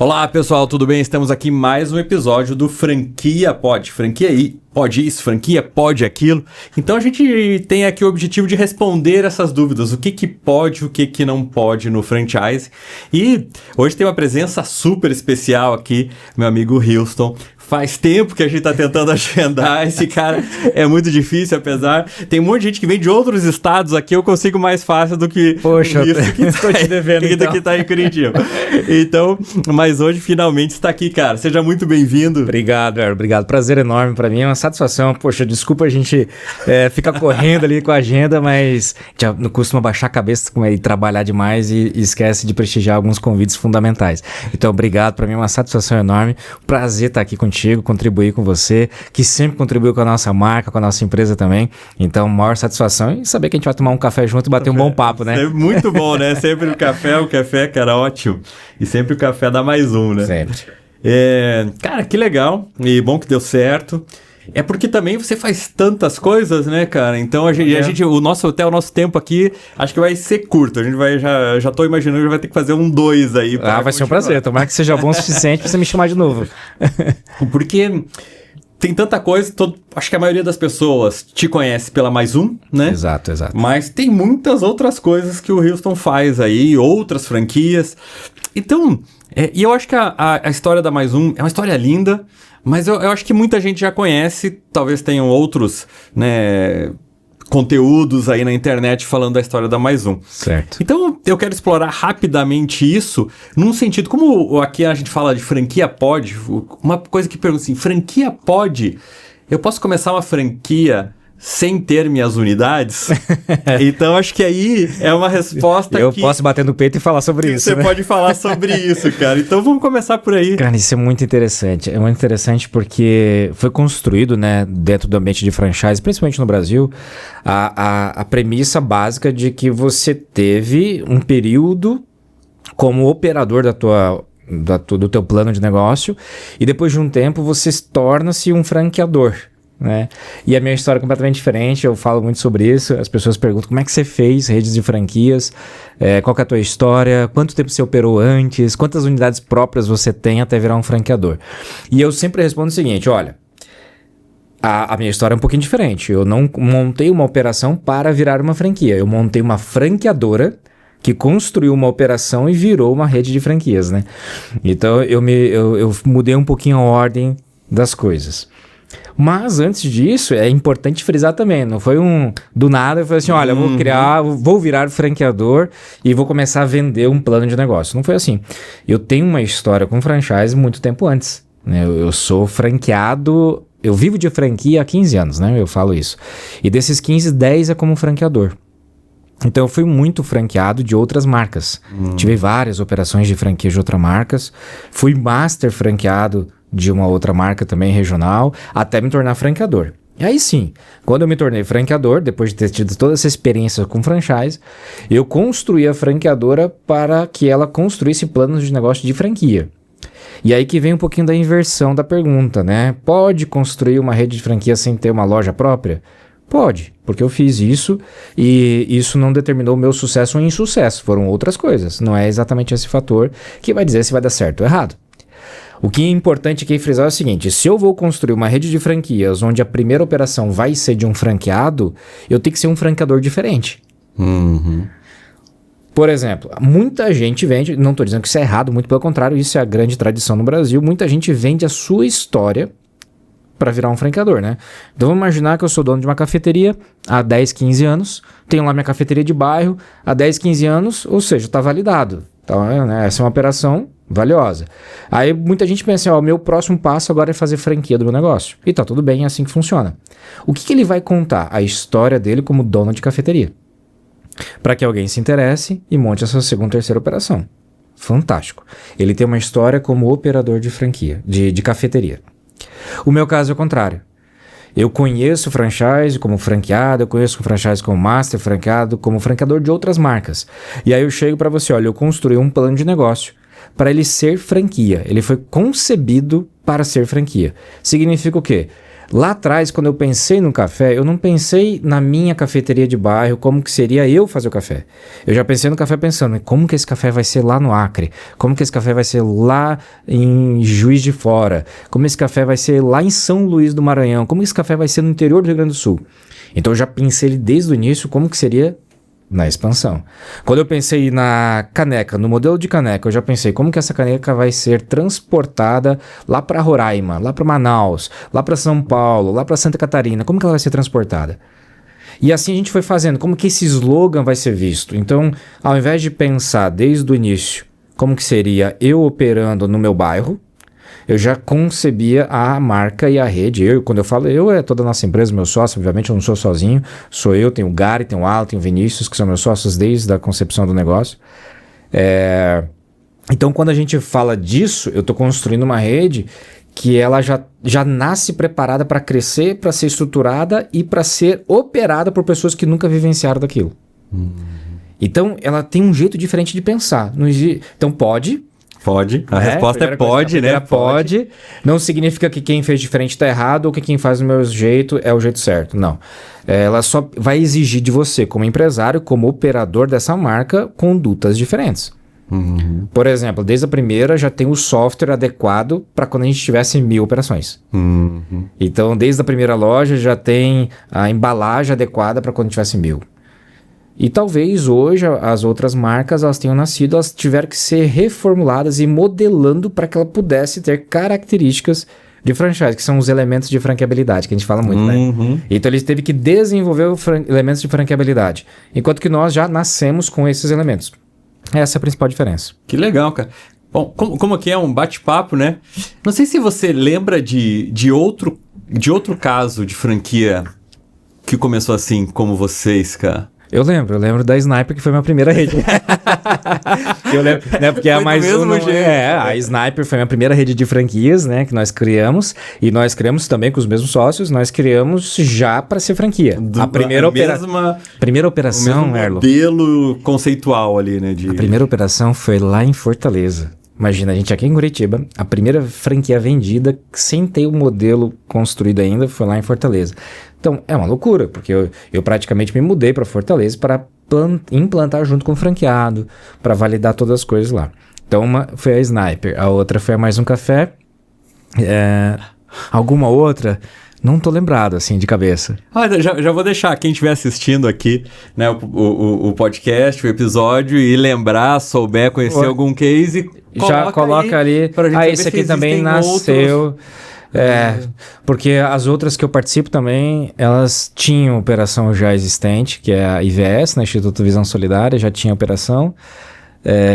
Olá pessoal, tudo bem? Estamos aqui em mais um episódio do Franquia Pode. Franquia aí, pode isso, franquia pode aquilo. Então a gente tem aqui o objetivo de responder essas dúvidas. O que pode, o que não pode no franchise. E hoje tem uma presença super especial aqui, meu amigo Houston. Faz tempo que a gente tá tentando agendar. Esse cara é muito difícil, apesar... Tem um monte de gente que vem de outros estados aqui, eu consigo mais fácil do que... Poxa, estou te devendo então. Que tá em Curitiba. Então, mas hoje finalmente está aqui, cara. Seja muito bem-vindo. Obrigado, Aaron. Obrigado. Prazer enorme pra mim. É uma satisfação. Poxa, desculpa a gente ficar correndo ali com a agenda, mas já não costuma baixar a cabeça e trabalhar demais e esquece de prestigiar alguns convites fundamentais. Então, obrigado. Pra mim é uma satisfação enorme. Prazer estar aqui contigo, contribuir com você, que sempre contribuiu com a nossa marca, com a nossa empresa também. Então, maior satisfação em saber que a gente vai tomar um café junto e bater um bom papo, né? Sempre muito bom, né? Sempre o café, cara, ótimo. E sempre o café dá mais um, né? Sempre. Cara, que legal. E bom que deu certo. É porque também você faz tantas coisas, né, cara? Então a gente o nosso tempo aqui, acho que vai ser curto. A gente vai, já tô imaginando que vai ter que fazer 2 aí. Vai ser um prazer. Tomara que seja bom o suficiente pra você me chamar de novo. Porque tem tanta coisa, acho que a maioria das pessoas te conhece pela Mais Um, né? Exato. Mas tem muitas outras coisas que o Houston faz aí, outras franquias. Então, e eu acho que a história da Mais Um é uma história linda, mas eu acho que muita gente já conhece, talvez tenham outros, né, conteúdos aí na internet falando da história da Mais Um. Certo. Então, eu quero explorar rapidamente isso, num sentido, como aqui a gente fala de franquia pode, uma coisa que pergunta assim, franquia pode? Eu posso começar uma franquia sem ter minhas unidades? Então, acho que aí é uma resposta eu posso bater no peito e falar sobre isso, Você né? pode falar sobre isso, cara. Então, vamos começar por aí. Cara, isso é muito interessante. É muito interessante porque foi construído, né, dentro do ambiente de franchise, principalmente no Brasil, a premissa básica de que você teve um período como operador do teu plano de negócio e depois de um tempo você torna-se um franqueador, né? E a minha história é completamente diferente, eu falo muito sobre isso, as pessoas perguntam como é que você fez redes de franquias, qual que é a tua história, quanto tempo você operou antes, quantas unidades próprias você tem até virar um franqueador. E eu sempre respondo o seguinte, olha, a minha história é um pouquinho diferente, eu não montei uma operação para virar uma franquia, eu montei uma franqueadora que construiu uma operação e virou uma rede de franquias, né? Então eu mudei um pouquinho a ordem das coisas. Mas antes disso, é importante frisar também, não foi do nada, eu falei assim, olha, vou virar franqueador e vou começar a vender um plano de negócio. Não foi assim. Eu tenho uma história com franchise muito tempo antes, né? Eu sou franqueado, eu vivo de franquia há 15 anos, né? Eu falo isso. E desses 15, 10 é como franqueador. Então eu fui muito franqueado de outras marcas. Tive várias operações de franquia de outras marcas. Fui master franqueado de uma outra marca também regional, até me tornar franqueador. E aí sim, quando eu me tornei franqueador, depois de ter tido toda essa experiência com franchise, eu construí a franqueadora para que ela construísse planos de negócio de franquia. E aí que vem um pouquinho da inversão da pergunta, né? Pode construir uma rede de franquia sem ter uma loja própria? Pode, porque eu fiz isso e isso não determinou o meu sucesso ou insucesso, foram outras coisas. Não é exatamente esse fator que vai dizer se vai dar certo ou errado. O que é importante aqui frisar é o seguinte, se eu vou construir uma rede de franquias onde a primeira operação vai ser de um franqueado, eu tenho que ser um franqueador diferente. Por exemplo, muita gente vende, não estou dizendo que isso é errado, muito pelo contrário, isso é a grande tradição no Brasil, muita gente vende a sua história para virar um franqueador, né? Então vamos imaginar que eu sou dono de uma cafeteria há 10, 15 anos, tenho lá minha cafeteria de bairro há 10, 15 anos, ou seja, está validado. Então, né, essa é uma operação valiosa. Aí muita gente pensa, o meu próximo passo agora é fazer franquia do meu negócio. E tá tudo bem, é assim que funciona. O que ele vai contar? A história dele como dono de cafeteria. Para que alguém se interesse e monte essa segunda, terceira operação. Fantástico. Ele tem uma história como operador de franquia, de cafeteria. O meu caso é o contrário. Eu conheço franchise como franqueado, eu conheço franchise como master franqueado, como franqueador de outras marcas. E aí eu chego para você, olha, eu construí um plano de negócio para ele ser franquia. Ele foi concebido para ser franquia. Significa o quê? Lá atrás, quando eu pensei no café, eu não pensei na minha cafeteria de bairro, como que seria eu fazer o café. Eu já pensei no café pensando, como que esse café vai ser lá no Acre? Como que esse café vai ser lá em Juiz de Fora? Como esse café vai ser lá em São Luís do Maranhão? Como esse café vai ser no interior do Rio Grande do Sul? Então eu já pensei desde o início como que seria na expansão. Quando eu pensei na caneca, no modelo de caneca, eu já pensei como que essa caneca vai ser transportada lá para Roraima, lá para Manaus, lá para São Paulo, lá para Santa Catarina, como que ela vai ser transportada? E assim a gente foi fazendo, como que esse slogan vai ser visto. Então, ao invés de pensar desde o início como que seria eu operando no meu bairro, eu já concebia a marca e a rede. Quando eu falo eu, é toda a nossa empresa, meu sócio, obviamente eu não sou sozinho, sou eu, tenho o Gary, tenho o Alan, tenho o Vinícius, que são meus sócios desde a concepção do negócio. Então, quando a gente fala disso, eu estou construindo uma rede que ela já nasce preparada para crescer, para ser estruturada e para ser operada por pessoas que nunca vivenciaram daquilo. Então, ela tem um jeito diferente de pensar. Então, pode... Pode. A resposta é pode, né? Pode. Não significa que quem fez diferente está errado ou que quem faz do meu jeito é o jeito certo. Não. Ela só vai exigir de você, como empresário, como operador dessa marca, condutas diferentes. Por exemplo, desde a primeira já tem o software adequado para quando a gente tivesse 1000 operações. Então, desde a primeira loja já tem a embalagem adequada para quando tivesse 1000. E talvez hoje as outras marcas elas tenham nascido, elas tiveram que ser reformuladas e modelando para que ela pudesse ter características de franchise, que são os elementos de franqueabilidade, que a gente fala muito, né? Então eles teve que desenvolver elementos de franqueabilidade, enquanto que nós já nascemos com esses elementos. Essa é a principal diferença. Que legal, cara. Bom, como aqui é um bate-papo, né? Não sei se você lembra de outro caso de franquia que começou assim, como vocês, cara. Eu lembro da Sniper, que foi minha primeira rede. Eu lembro, né, porque a mais uma... a Sniper foi minha primeira rede de franquias, né, que nós criamos, e nós criamos também com os mesmos sócios, nós criamos já para ser franquia. A primeira operação, o mesmo modelo conceitual ali, né? A primeira operação foi lá em Fortaleza. Imagina, a gente aqui em Curitiba, a primeira franquia vendida, sem ter o modelo construído ainda, foi lá em Fortaleza. Então, é uma loucura, porque eu praticamente me mudei para Fortaleza para implantar junto com o franqueado, para validar todas as coisas lá. Então, uma foi a Sniper, a outra foi a Mais Um Café. Alguma outra... Não tô lembrado, assim, de cabeça. Já vou deixar quem estiver assistindo aqui, né, o podcast, o episódio, e lembrar, souber, conhecer algum case, já coloca ali. Esse aqui também nasceu. Porque as outras que eu participo também, elas tinham operação já existente, que é a IVS, né, Instituto Visão Solidária, já tinha operação.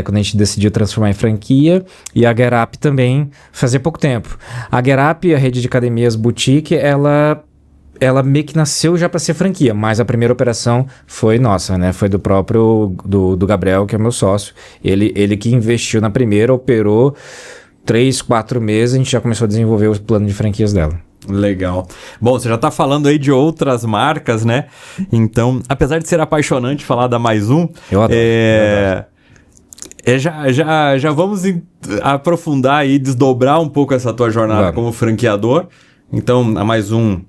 Quando a gente decidiu transformar em franquia, e a Getup também fazia pouco tempo. A Getup, a rede de academias boutique, ela meio que nasceu já para ser franquia, mas a primeira operação foi nossa, né? Foi do próprio do Gabriel, que é meu sócio. Ele que investiu na primeira, operou 3-4 meses, a gente já começou a desenvolver o plano de franquias dela. Legal. Bom, você já está falando aí de outras marcas, né? Então, apesar de ser apaixonante falar da Mais Um, eu adoro. Já vamos aprofundar e desdobrar um pouco essa tua jornada como franqueador. Então, a Mais Um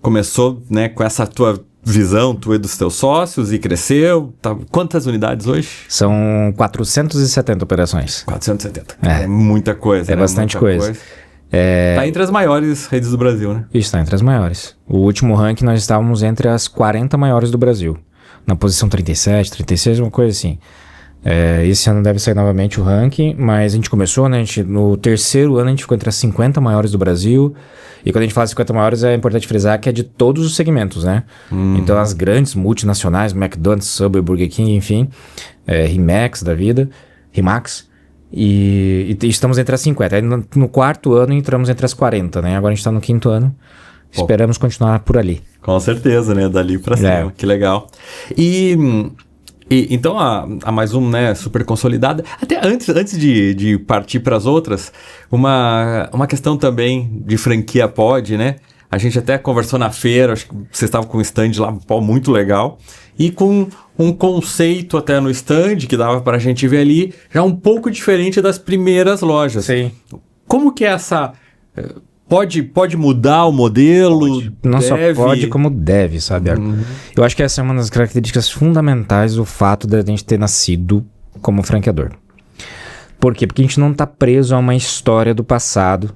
começou, né, com essa tua visão, tu e dos teus sócios, e cresceu. Tá, quantas unidades hoje? São 470 operações. 470. É muita coisa, né? Bastante coisa. Tá entre as maiores redes do Brasil, né? Isso, tá entre as maiores. O último ranking nós estávamos entre as 40 maiores do Brasil. Na posição 37, 36, uma coisa assim. Esse ano deve sair novamente o ranking, mas a gente começou, né? No terceiro ano a gente ficou entre as 50 maiores do Brasil. E quando a gente fala 50 maiores, é importante frisar que é de todos os segmentos, né? Então as grandes multinacionais, McDonald's, Subway, Burger King, enfim, Rimax da vida, Rimax, e estamos entre as 50. Aí no quarto ano entramos entre as 40, né? Agora a gente está no quinto ano, esperamos continuar por ali. Com certeza, né? Dali pra cima, que legal. Então a Mais Um, né, super consolidada. Até antes de partir para as outras, uma questão também de franquia pod, né? A gente até conversou na feira, acho que vocês estavam com um stand lá muito legal, e com um conceito até no stand que dava para a gente ver ali, já um pouco diferente das primeiras lojas. Sim. Como que é essa... Pode mudar o modelo? Não deve? só pode, como deve, sabe? Eu acho que essa é uma das características fundamentais do fato de a gente ter nascido como franqueador. Por quê? Porque a gente não está preso a uma história do passado.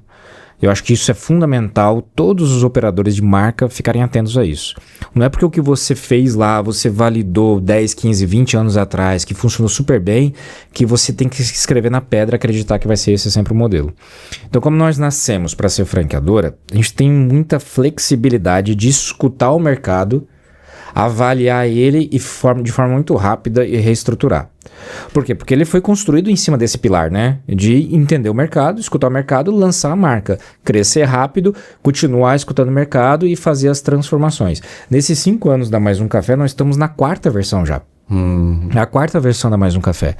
Eu acho que isso é fundamental, todos os operadores de marca ficarem atentos a isso. Não é porque o que você fez lá, você validou 10, 15, 20 anos atrás, que funcionou super bem, que você tem que escrever na pedra, acreditar que vai ser esse sempre o modelo. Então, como nós nascemos para ser franqueadora, a gente tem muita flexibilidade de escutar o mercado, avaliar ele de forma muito rápida e reestruturar. Por quê? Porque ele foi construído em cima desse pilar, né? De entender o mercado, escutar o mercado, lançar a marca, crescer rápido, continuar escutando o mercado e fazer as transformações. Nesses 5 anos da Mais Um Café, nós estamos na 4ª versão já. A 4ª versão da Mais Um Café.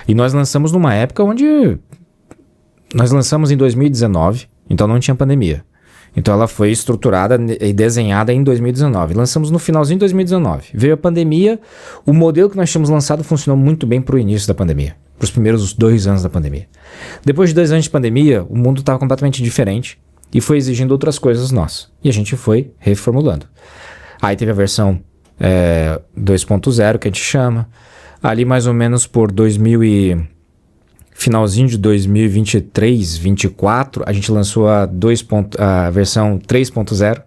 E nós lançamos numa época onde... Nós lançamos em 2019, então não tinha pandemia. Então ela foi estruturada e desenhada em 2019. Lançamos no finalzinho de 2019. Veio a pandemia, o modelo que nós tínhamos lançado funcionou muito bem para o início da pandemia, para os primeiros 2 anos da pandemia. Depois de 2 anos de pandemia, o mundo estava completamente diferente e foi exigindo outras coisas nós. E a gente foi reformulando. Aí teve a versão 2.0, que a gente chama. Ali mais ou menos por finalzinho de 2023, 2024, a gente lançou a versão 3.0,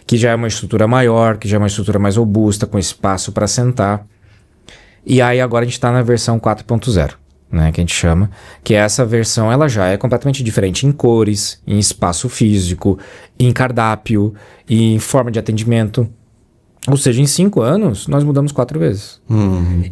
que já é uma estrutura maior, que já é uma estrutura mais robusta, com espaço para sentar. E aí agora a gente está na versão 4.0, né, que a gente chama, que essa versão ela já é completamente diferente em cores, em espaço físico, em cardápio, em forma de atendimento. Ou seja, em 5 anos, nós mudamos 4 vezes.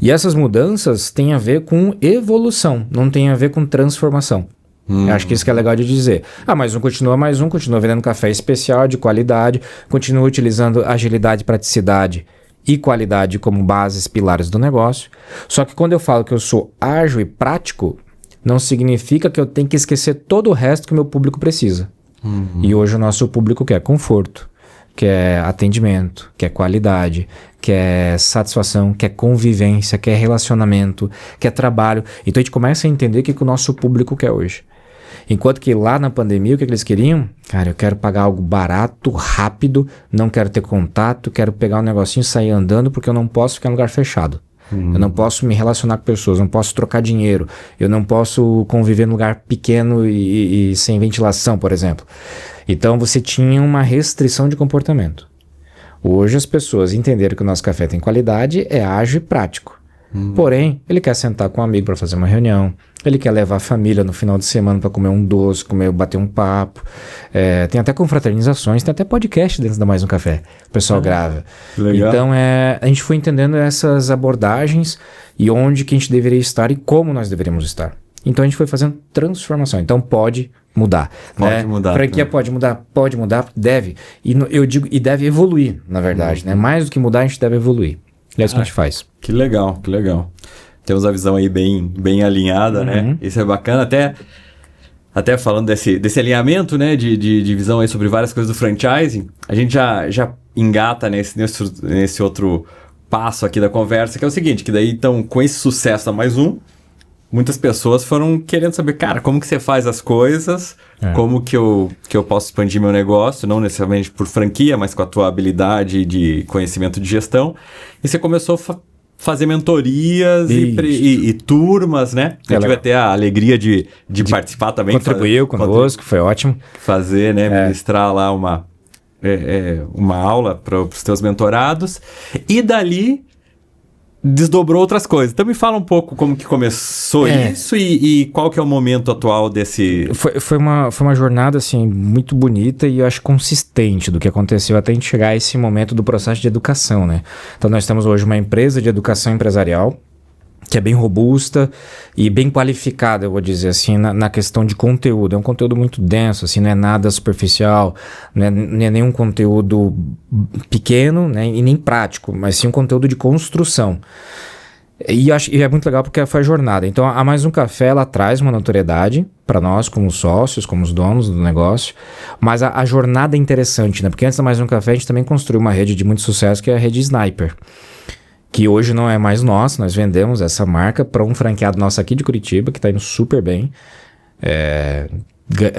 E essas mudanças têm a ver com evolução, não tem a ver com transformação. Eu acho que isso que é legal de dizer. Mais um, continua vendendo café especial, de qualidade, continua utilizando agilidade, praticidade e qualidade como bases, pilares do negócio. Só que quando eu falo que eu sou ágil e prático, não significa que eu tenho que esquecer todo o resto que o meu público precisa. E hoje o nosso público quer conforto, quer atendimento, quer qualidade, quer satisfação, quer convivência, quer relacionamento, quer trabalho. Então a gente começa a entender o que o nosso público quer hoje. Enquanto que lá na pandemia, o que eles queriam? Cara, eu quero pagar algo barato, rápido, não quero ter contato, quero pegar um negocinho e sair andando porque eu não posso ficar em lugar fechado. Eu não posso me relacionar com pessoas, não posso trocar dinheiro, eu não posso conviver num lugar pequeno e sem ventilação, por exemplo. Então você tinha uma restrição de comportamento. Hoje as pessoas entenderam que o nosso café tem qualidade, é ágil e prático. Porém, ele quer sentar com um amigo para fazer uma reunião, ele quer levar a família no final de semana para comer um doce, bater um papo. Tem até confraternizações, tem até podcast dentro da Mais Um Café. O pessoal grava. Legal. Então, a gente foi entendendo essas abordagens e onde que a gente deveria estar e como nós deveríamos estar. Então, a gente foi fazendo transformação. Então, pode mudar. Pode mudar. Franquia pode mudar, deve. Eu digo, e deve evoluir, na verdade. Né? Mais do que mudar, a gente deve evoluir. É isso que a gente faz. Que legal, que legal. Temos a visão aí bem alinhada, né? Isso é bacana, até falando desse alinhamento, né? De visão aí sobre várias coisas do franchising, a gente já engata nesse outro passo aqui da conversa, que é o seguinte, que daí, então, com esse sucesso da Mais Um, muitas pessoas foram querendo saber, cara, como que você faz as coisas, como que eu posso expandir meu negócio, não necessariamente por franquia, mas com a tua habilidade de conhecimento de gestão. E você começou a fazer mentorias e turmas, né? Eu tive até a alegria de participar também. Contribuiu conosco, foi ótimo. Fazer, né? Ministrar lá uma aula para os teus mentorados. E dali desdobrou outras coisas. Então me fala um pouco como que começou isso e qual que é o momento atual desse... Foi uma jornada, assim, muito bonita e eu acho consistente do que aconteceu até a gente chegar a esse momento do processo de educação, né? Então nós temos hoje uma empresa de educação empresarial que é bem robusta e bem qualificada, eu vou dizer assim, na questão de conteúdo. É um conteúdo muito denso, assim, não é nada superficial, não é nenhum conteúdo pequeno, né, e nem prático, mas sim um conteúdo de construção. E é muito legal porque foi a jornada. Então, a Mais Um Café, ela traz uma notoriedade para nós, como sócios, como os donos do negócio, mas a jornada é interessante, né? Porque antes da Mais Um Café, a gente também construiu uma rede de muito sucesso, que é a rede Sniper, que hoje não é mais nossa, nós vendemos essa marca para um franqueado nosso aqui de Curitiba, que está indo super bem,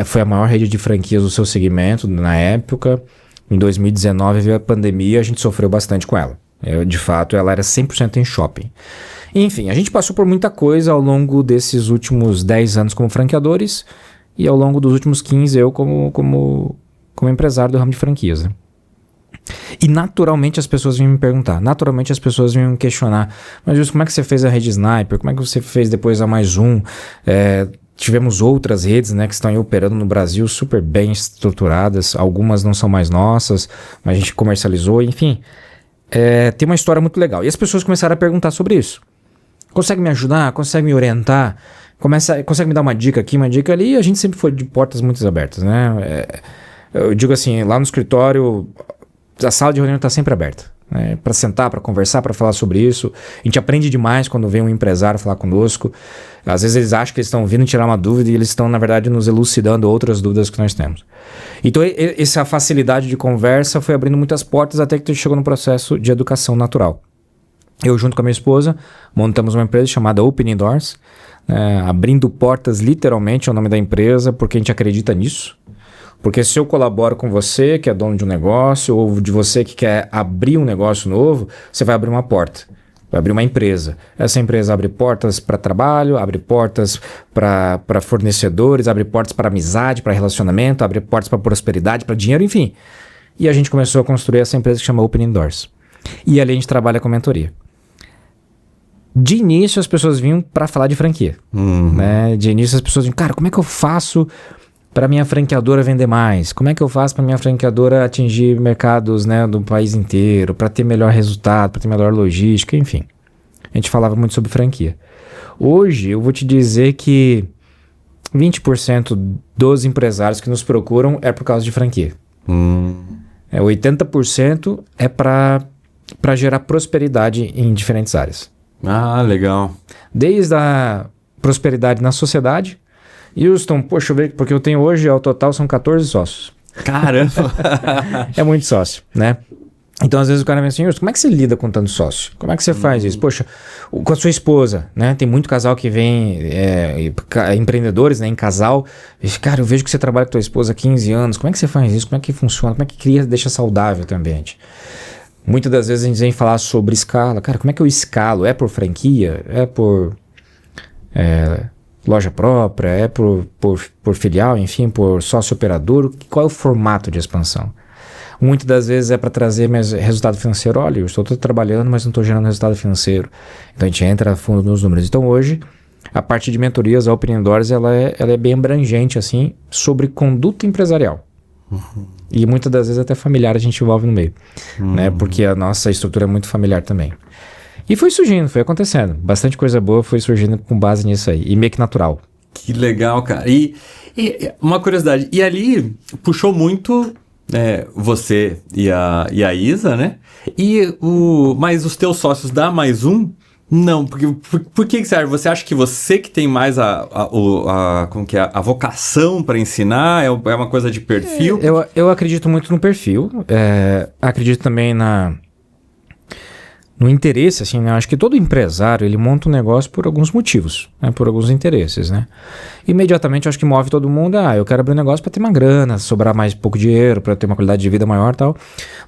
foi a maior rede de franquias do seu segmento na época. Em 2019 veio a pandemia, a gente sofreu bastante com ela. De fato, ela era 100% em shopping. Enfim, a gente passou por muita coisa ao longo desses últimos 10 anos como franqueadores e ao longo dos últimos 15 eu como empresário do ramo de franquias, né? E naturalmente as pessoas vinham me perguntar, naturalmente as pessoas vinham me questionar, mas Justo, como é que você fez a rede Sniper? Como é que você fez depois a Mais Um? Tivemos outras redes, né, que estão aí operando no Brasil super bem estruturadas, algumas não são mais nossas, mas a gente comercializou, enfim. Tem uma história muito legal. E as pessoas começaram a perguntar sobre isso. Consegue me ajudar? Consegue me orientar? Consegue me dar uma dica aqui, uma dica ali? E a gente sempre foi de portas muito abertas, né? Eu digo assim, lá no escritório, a sala de reunião está sempre aberta, né? Para sentar, para conversar, para falar sobre isso. A gente aprende demais quando vem um empresário falar conosco. Às vezes eles acham que eles estão vindo tirar uma dúvida e eles estão, na verdade, nos elucidando outras dúvidas que nós temos. Então, essa facilidade de conversa foi abrindo muitas portas até que chegou no processo de educação natural. Eu, junto com a minha esposa, montamos uma empresa chamada Opening Doors, abrindo portas, literalmente, é o nome da empresa, porque a gente acredita nisso. Porque se eu colaboro com você, que é dono de um negócio, ou de você que quer abrir um negócio novo, você vai abrir uma porta, vai abrir uma empresa. Essa empresa abre portas para trabalho, abre portas para fornecedores, abre portas para amizade, para relacionamento, abre portas para prosperidade, para dinheiro, enfim. E a gente começou a construir essa empresa que chama Opening Doors. E ali a gente trabalha com mentoria. De início as pessoas vinham para falar de franquia. Né? De início as pessoas vinham, cara, como é que eu faço para minha franqueadora vender mais? Como é que eu faço para minha franqueadora atingir mercados, né, do país inteiro, para ter melhor resultado, para ter melhor logística, enfim. A gente falava muito sobre franquia. Hoje eu vou te dizer que 20% dos empresários que nos procuram é por causa de franquia. 80% é para gerar prosperidade em diferentes áreas. Ah, legal. Desde a prosperidade na sociedade. Houston, poxa, eu vejo, porque eu tenho hoje, ao total, são 14 sócios. Caramba! É muito sócio, né? Então, às vezes o cara vem assim, Houston, como é que você lida com tanto sócio? Como é que você faz isso? Poxa, com a sua esposa, né? Tem muito casal que vem, empreendedores, né, em casal. Cara, eu vejo que você trabalha com a tua esposa há 15 anos. Como é que você faz isso? Como é que funciona? Como é que cria, deixa saudável o teu ambiente? Muitas das vezes a gente vem falar sobre escala. Cara, como é que eu escalo? É por franquia? É por loja própria? É por filial? Enfim, por sócio operador? Qual é o formato de expansão? Muitas das vezes é para trazer mais resultado financeiro. Olha, eu estou trabalhando, mas não estou gerando resultado financeiro. Então a gente entra a fundo nos números. Então hoje, a parte de mentorias, a Opening Doors, ela é bem abrangente assim, sobre conduta empresarial. E muitas das vezes até familiar a gente envolve no meio, né? Porque a nossa estrutura é muito familiar também. E foi surgindo, foi acontecendo. Bastante coisa boa foi surgindo com base nisso aí. E meio que natural. Que legal, cara. E uma curiosidade. E ali puxou muito você e a Isa, né? Mas os teus sócios da Mais Um, não. Por que você acha? Você acha que você que tem mais a vocação para ensinar? É uma coisa de perfil? Eu acredito muito no perfil. Acredito também no interesse, assim, né? Eu acho que todo empresário, ele monta um negócio por alguns motivos, né? Por alguns interesses, né? Imediatamente, eu acho que move todo mundo, eu quero abrir um negócio para ter uma grana, sobrar mais pouco dinheiro, para ter uma qualidade de vida maior e tal.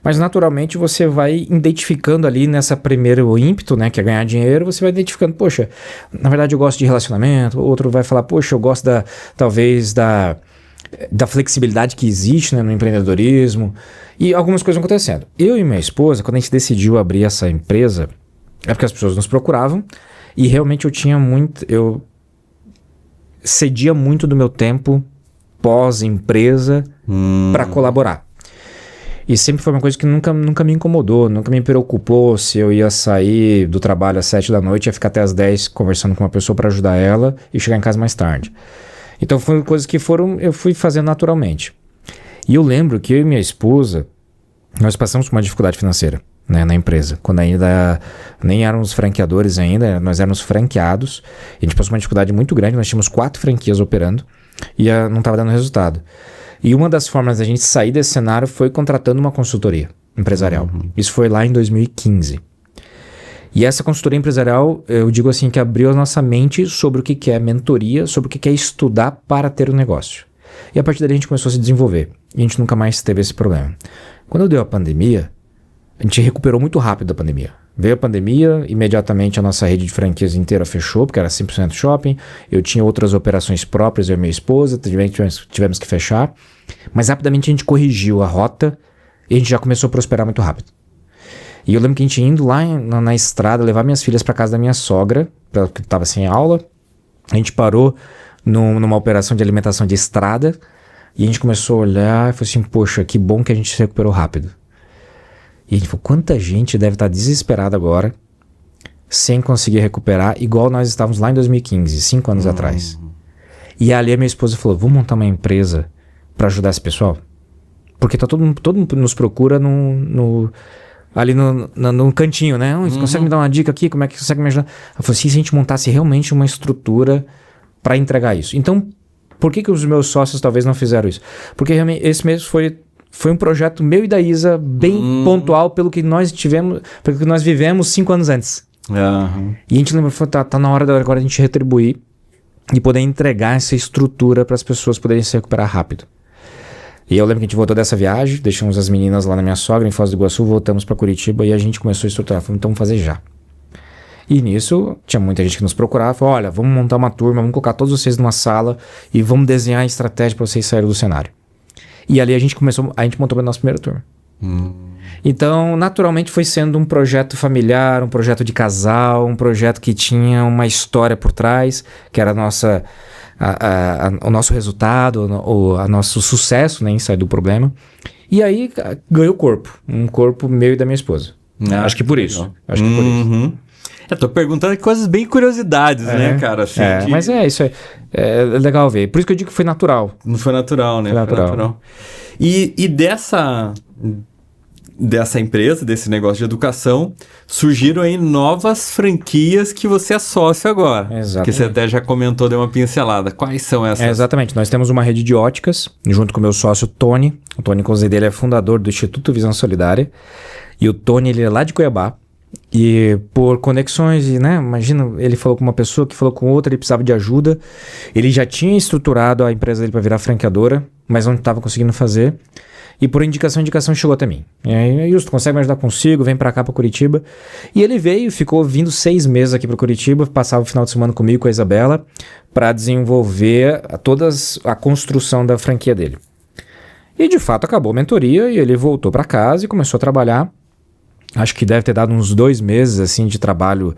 Mas, naturalmente, você vai identificando ali nessa primeiro ímpeto, né? Que é ganhar dinheiro, você vai identificando, poxa, na verdade eu gosto de relacionamento, outro vai falar, poxa, eu gosto talvez da flexibilidade que existe, né, no empreendedorismo, e algumas coisas acontecendo. Eu e minha esposa, quando a gente decidiu abrir essa empresa, é porque as pessoas nos procuravam, e realmente eu cedia muito do meu tempo pós-empresa para colaborar. E sempre foi uma coisa que nunca me incomodou, nunca me preocupou se eu ia sair do trabalho às 7 da noite e ia ficar até às 10 conversando com uma pessoa para ajudar ela e chegar em casa mais tarde. Então foram coisas que eu fui fazendo naturalmente. E eu lembro que eu e minha esposa, nós passamos por uma dificuldade financeira, né, na empresa. Quando ainda nem éramos franqueadores ainda, nós éramos franqueados. A gente passou por uma dificuldade muito grande, nós tínhamos 4 franquias operando e não estava dando resultado. E uma das formas da gente sair desse cenário foi contratando uma consultoria empresarial. Isso foi lá em 2015. E essa consultoria empresarial, eu digo assim, que abriu a nossa mente sobre o que é mentoria, sobre o que é estudar para ter um negócio. E a partir dali a gente começou a se desenvolver. E a gente nunca mais teve esse problema. Quando deu a pandemia, a gente recuperou muito rápido da pandemia. Veio a pandemia, imediatamente a nossa rede de franquias inteira fechou, porque era 100% shopping. Eu tinha outras operações próprias, eu e minha esposa, tivemos que fechar. Mas rapidamente a gente corrigiu a rota e a gente já começou a prosperar muito rápido. E eu lembro que a gente indo lá na estrada, levar minhas filhas para casa da minha sogra, porque estava sem aula. A gente parou numa operação de alimentação de estrada e a gente começou a olhar e falou assim, poxa, que bom que a gente se recuperou rápido. E a gente falou, quanta gente deve estar desesperada agora, sem conseguir recuperar, igual nós estávamos lá em 2015, 5 anos atrás. E ali a minha esposa falou, vamos montar uma empresa para ajudar esse pessoal? Porque todo mundo nos procura ali no cantinho, né? Você consegue me dar uma dica aqui? Como é que você consegue me ajudar? Ela falou assim, se a gente montasse realmente uma estrutura para entregar isso. Então, por que os meus sócios talvez não fizeram isso? Porque realmente esse mesmo foi um projeto meu e da Isa bem pontual pelo que nós vivemos 5 anos antes. E a gente lembra, tá na hora agora a gente retribuir e poder entregar essa estrutura para as pessoas poderem se recuperar rápido. E eu lembro que a gente voltou dessa viagem, deixamos as meninas lá na minha sogra, em Foz do Iguaçu, voltamos para Curitiba e a gente começou a estruturar. Falamos, então vamos fazer já. E nisso, tinha muita gente que nos procurava, falou, olha, vamos montar uma turma, vamos colocar todos vocês numa sala e vamos desenhar a estratégia para vocês saírem do cenário. E ali a gente montou a nossa primeira turma. Então, naturalmente foi sendo um projeto familiar, um projeto de casal, um projeto que tinha uma história por trás, que era o nosso resultado, o nosso sucesso, né, em sair do problema. E aí ganhou corpo, um corpo meu e da minha esposa. Acho que por isso. Eu tô perguntando coisas bem curiosidades, né, cara? Assim, mas isso é legal ver. Por isso que eu digo que foi natural. Não foi natural, né? Foi natural. E dessa empresa, desse negócio de educação, surgiram aí novas franquias que você é sócio agora. Exatamente. Que você até já comentou, deu uma pincelada. Quais são essas? Exatamente. Nós temos uma rede de óticas, junto com o meu sócio Tony. O Tony Cozedei, ele é fundador do Instituto Visão Solidária. E o Tony, ele é lá de Cuiabá. E por conexões, né, imagina, ele falou com uma pessoa que falou com outra, ele precisava de ajuda. Ele já tinha estruturado a empresa dele para virar franqueadora, mas não estava conseguindo fazer. E por indicação chegou até mim. E aí, Justo, consegue me ajudar consigo? Vem para cá, para Curitiba. E ele veio, ficou vindo 6 meses aqui para Curitiba, passava o final de semana comigo, com a Isabela, para desenvolver toda a construção da franquia dele. E de fato acabou a mentoria e ele voltou para casa e começou a trabalhar. Acho que deve ter dado uns 2 meses assim de trabalho,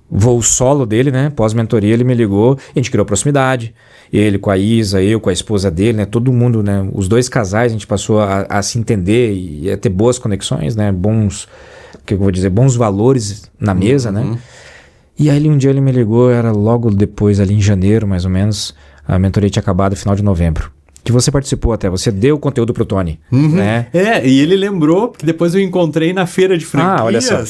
voo solo dele, né? Pós-mentoria ele me ligou, a gente criou proximidade. Ele com a Isa, eu com a esposa dele, né? Todo mundo, né? Os 2 casais, a gente passou a se entender e a ter boas conexões, né? Bons valores na mesa, né? E aí um dia ele me ligou, era logo depois, ali em janeiro, mais ou menos. A mentoria tinha acabado no final de novembro. Que você participou até, você deu o conteúdo pro Tony, né? E ele lembrou, porque depois eu encontrei na feira de franquias. Olha só.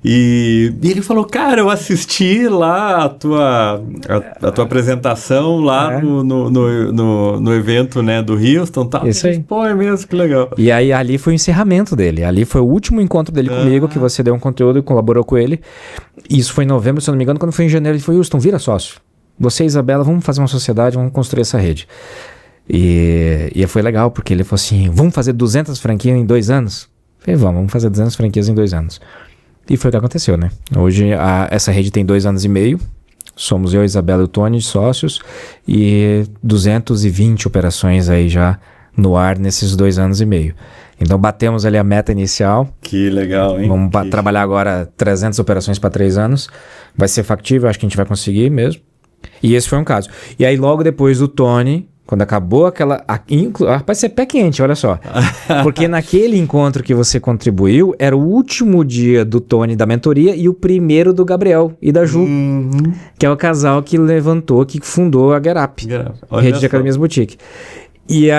E ele falou, cara, eu assisti lá a tua apresentação lá no evento, né, do Houston, tal. Isso aí. Pô, é mesmo, que legal. E aí ali foi o encerramento dele, ali foi o último encontro dele comigo, que você deu um conteúdo e colaborou com ele. Isso foi em novembro, se eu não me engano, quando foi em janeiro, ele falou, Houston, vira sócio. Você e Isabela, vamos fazer uma sociedade, vamos construir essa rede. E foi legal, porque ele falou assim, vamos fazer 200 franquias em 2 anos? Eu falei, vamos fazer 200 franquias em 2 anos. E foi o que aconteceu, né? Hoje essa rede tem 2 anos e meio, somos eu, a Isabela e o Tony, sócios, e 220 operações aí já no ar nesses 2 anos e meio. Então batemos ali a meta inicial. Que legal, hein? Vamos trabalhar agora 300 operações para 3 anos. Vai ser factível, acho que a gente vai conseguir mesmo. E esse foi um caso. E aí logo depois do Tony, quando acabou rapaz, você é pé quente, olha só. Porque naquele encontro que você contribuiu, era o último dia do Tony da mentoria e o primeiro do Gabriel e da Ju, que é o casal que fundou a Get Up, rede de academias boutique.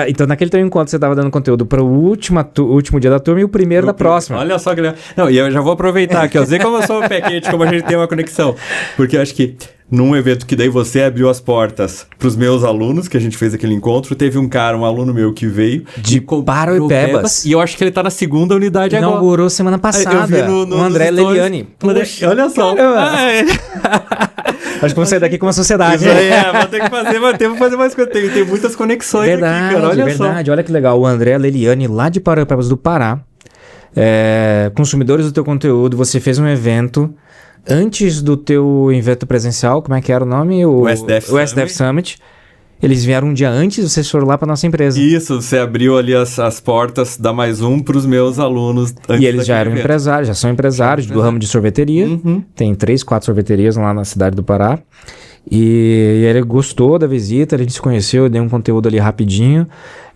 Então naquele teu encontro você estava dando conteúdo para o último dia da turma e o primeiro da próxima. Olha só que legal. Não, e eu já vou aproveitar aqui, dizer como eu sou o pé quente, como a gente tem uma conexão. Porque eu acho que num evento que daí você abriu as portas para os meus alunos, que a gente fez aquele encontro, teve um aluno meu que veio de Paroipebas, e eu acho que ele tá na 2ª unidade agora. Inaugurou semana passada. Eu vi no André Leliani. Olha só. Acho que vamos sair daqui com uma sociedade. Isso aí, vou ter que fazer, vou fazer mais coisas. Tem muitas conexões aqui, cara. Olha verdade. só. Olha que legal. O André Leliane, lá de Parauapebas do Pará, consumidores do teu conteúdo, você fez um evento antes do teu evento presencial, como é que era o nome? O SDF Summit. Eles vieram um dia antes, vocês foram lá para nossa empresa. Isso, você abriu ali as portas da Mais Um para os meus alunos. E eles já eram empresários, já são empresários do ramo de sorveteria. Tem 3, 4 sorveterias lá na cidade do Pará. E ele gostou da visita, a gente se conheceu, eu dei um conteúdo ali rapidinho.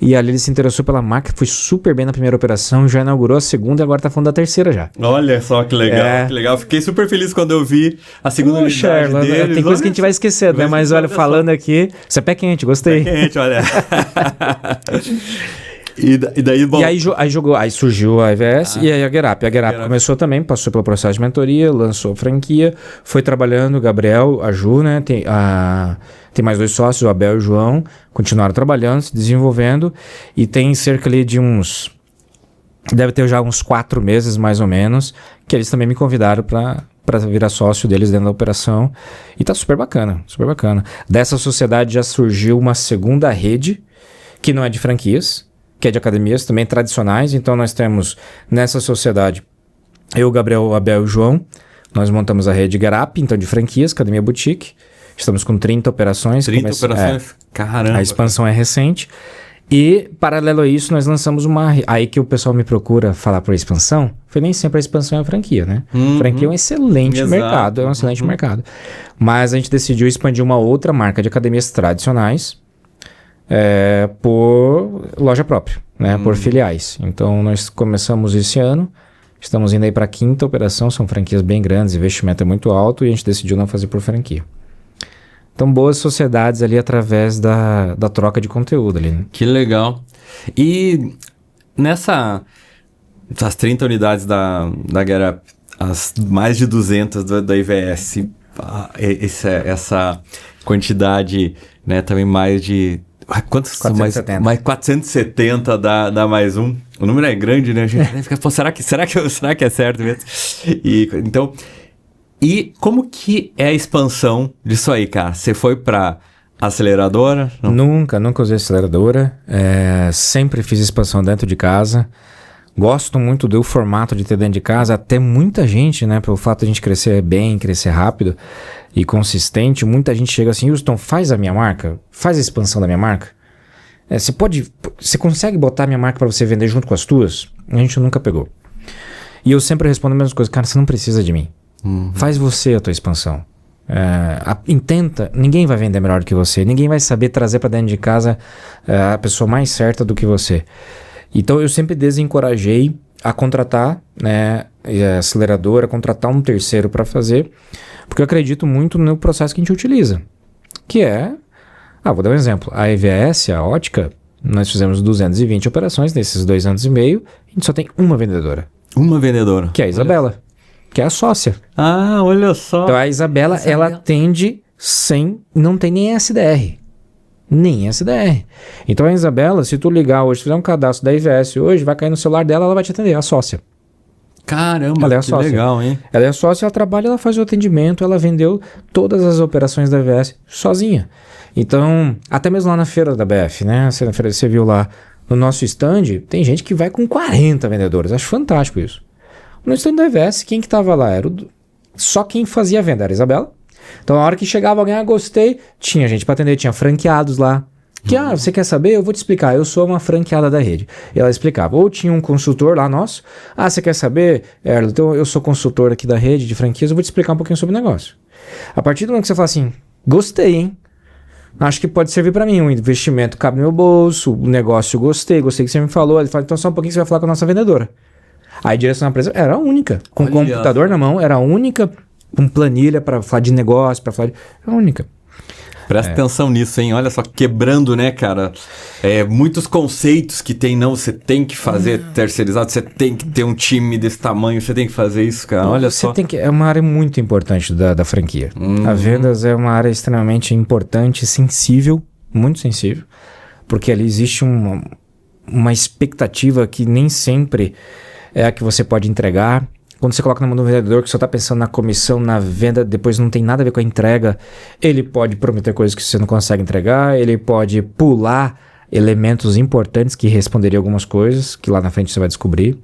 E ali ele se interessou pela marca, foi super bem na primeira operação, já inaugurou a segunda e agora tá falando da terceira já. Olha só que legal, que legal. Fiquei super feliz quando eu vi a segunda unidade deles. Tem coisa que a gente vai esquecer, né? Mas olha, falando aqui, isso é pé quente, gostei. Pé quente, olha. E daí, bom... E aí surgiu a EVS e aí a Gerap. A Gerap começou também, passou pelo processo de mentoria, lançou a franquia, foi trabalhando, o Gabriel, a Ju, né? Tem mais 2 sócios, o Abel e o João, continuaram trabalhando, se desenvolvendo, e tem cerca ali de deve ter já uns 4 meses, mais ou menos, que eles também me convidaram para virar sócio deles dentro da operação, e tá super bacana, super bacana. Dessa sociedade já surgiu uma segunda rede, que não é de franquias, que é de academias também tradicionais. Então nós temos nessa sociedade, eu, o Gabriel, o Abel e o João, nós montamos a rede Gerap, então de franquias, Academia Boutique. Estamos com 30 operações. 30 operações? Caramba! A expansão é recente. E, paralelo a isso, nós lançamos aí que o pessoal me procura falar por expansão, foi nem sempre a expansão é a franquia, né? Franquia é um excelente mercado, mercado. Mas a gente decidiu expandir uma outra marca de academias tradicionais, por loja própria, né? Por filiais. Então nós começamos esse ano, estamos indo aí para a 5ª operação, são franquias bem grandes, investimento é muito alto e a gente decidiu não fazer por franquia. Então boas sociedades ali através da troca de conteúdo ali, né? Que legal. E nessas 30 unidades da Gerap, as mais de 200 da IVS, essa quantidade, né, também mais de... Quantos? 470. Mais 470 da Mais Um. O número é grande, né? A gente fica, pô, será que é certo mesmo? E como que é a expansão disso aí, cara? Você foi pra aceleradora? Não. Nunca usei aceleradora. Sempre fiz expansão dentro de casa. Gosto muito do formato de ter dentro de casa. Até muita gente, né? Pelo fato de a gente crescer bem, crescer rápido e consistente, muita gente chega assim, Houston, faz a minha marca, faz a expansão da minha marca. Você consegue botar a minha marca para você vender junto com as tuas? A gente nunca pegou. E eu sempre respondo a mesma coisa, cara, você não precisa de mim. Faz você a tua expansão. Intenta, ninguém vai vender melhor do que você, ninguém vai saber trazer para dentro de casa a pessoa mais certa do que você. Então eu sempre desencorajei a contratar, né, a aceleradora, contratar um terceiro para fazer, porque eu acredito muito no processo que a gente utiliza, que vou dar um exemplo, a EVS, a ótica, nós fizemos 220 operações nesses 2 anos e meio, a gente só tem uma vendedora. Uma vendedora? Que é a Isabela, que é a sócia. Ah, olha só. Então a Isabela, ela atende não tem nem SDR. Nem SDR. Então a Isabela, se tu ligar hoje, fizer um cadastro da IVS hoje, vai cair no celular dela, ela vai te atender, a sócia. Caramba, ela é a que sócia. Legal, hein? Ela é a sócia, ela trabalha, ela faz o atendimento, ela vendeu todas as operações da IVS sozinha. Então, até mesmo lá na feira da BF, né? Na feira você viu lá no nosso stand, tem gente que vai com 40 vendedores. Acho fantástico isso. No stand da IVS, quem que tava lá? Só quem fazia a venda era a Isabela. Então, na hora que chegava alguém, gostei, tinha gente para atender, tinha franqueados lá. Que, você quer saber? Eu vou te explicar, eu sou uma franqueada da rede. E ela explicava. Ou tinha um consultor lá nosso. Você quer saber, Erlo? Então, eu sou consultor aqui da rede de franquias, eu vou te explicar um pouquinho sobre o negócio. A partir do momento que você fala assim, gostei, hein? Acho que pode servir para mim, um investimento cabe no meu bolso, o negócio gostei que você me falou. Ele fala, então só um pouquinho você vai falar com a nossa vendedora. Aí a direção da empresa era a única, com o computador na mão, era a única, com planilha para falar de negócio, para falar de... Era a única. Presta atenção nisso, hein? Olha só, quebrando, né, cara? Muitos conceitos que tem, você tem que fazer terceirizado, você tem que ter um time desse tamanho, você tem que fazer isso, cara. Olha só. É uma área muito importante da franquia. A vendas é uma área extremamente importante, sensível, muito sensível, porque ali existe uma expectativa que nem sempre é a que você pode entregar. Quando você coloca na mão do vendedor que só está pensando na comissão, na venda, depois não tem nada a ver com a entrega, ele pode prometer coisas que você não consegue entregar, ele pode pular elementos importantes que responderiam algumas coisas, que lá na frente você vai descobrir.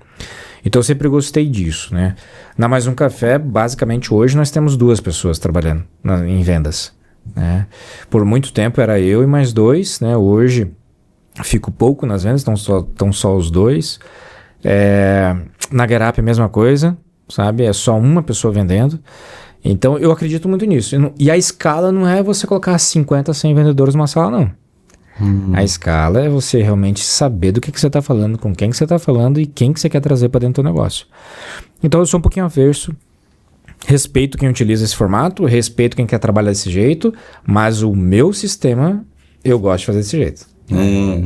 Então eu sempre gostei disso, né? Na Mais Um Café, basicamente hoje nós temos 2 pessoas trabalhando em vendas, né? Por muito tempo era eu e mais 2, né? Hoje fico pouco nas vendas, estão só os 2. Na Getup a mesma coisa, sabe? É só uma pessoa vendendo. Então eu acredito muito nisso. E a escala não é você colocar 50, 100 vendedores numa sala, não. A escala é você realmente saber do que você está falando, com quem que você está falando e quem que você quer trazer para dentro do negócio. Então eu sou um pouquinho averso, respeito quem utiliza esse formato, respeito quem quer trabalhar desse jeito, mas o meu sistema eu gosto de fazer desse jeito.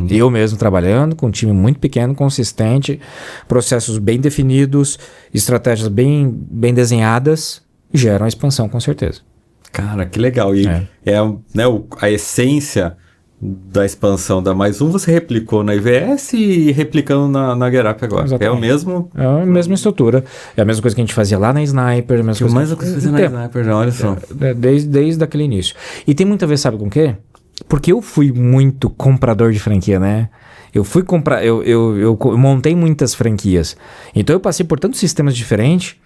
Eu mesmo trabalhando com um time muito pequeno, consistente, processos bem definidos, estratégias bem desenhadas, geram expansão com certeza. Cara, que legal. E né, a essência da expansão da Mais Um você replicou na IVS e replicando na Getup agora. Exatamente. É o mesmo... É a mesma estrutura. É a mesma coisa que a gente fazia lá na Sniper. A mesma coisa que fazia na Sniper já, olha só. Desde aquele início. E tem muito a ver, sabe com o quê? Porque eu fui muito comprador de franquia, né? Eu fui comprar... Eu montei muitas franquias. Então eu passei por tantos sistemas diferentes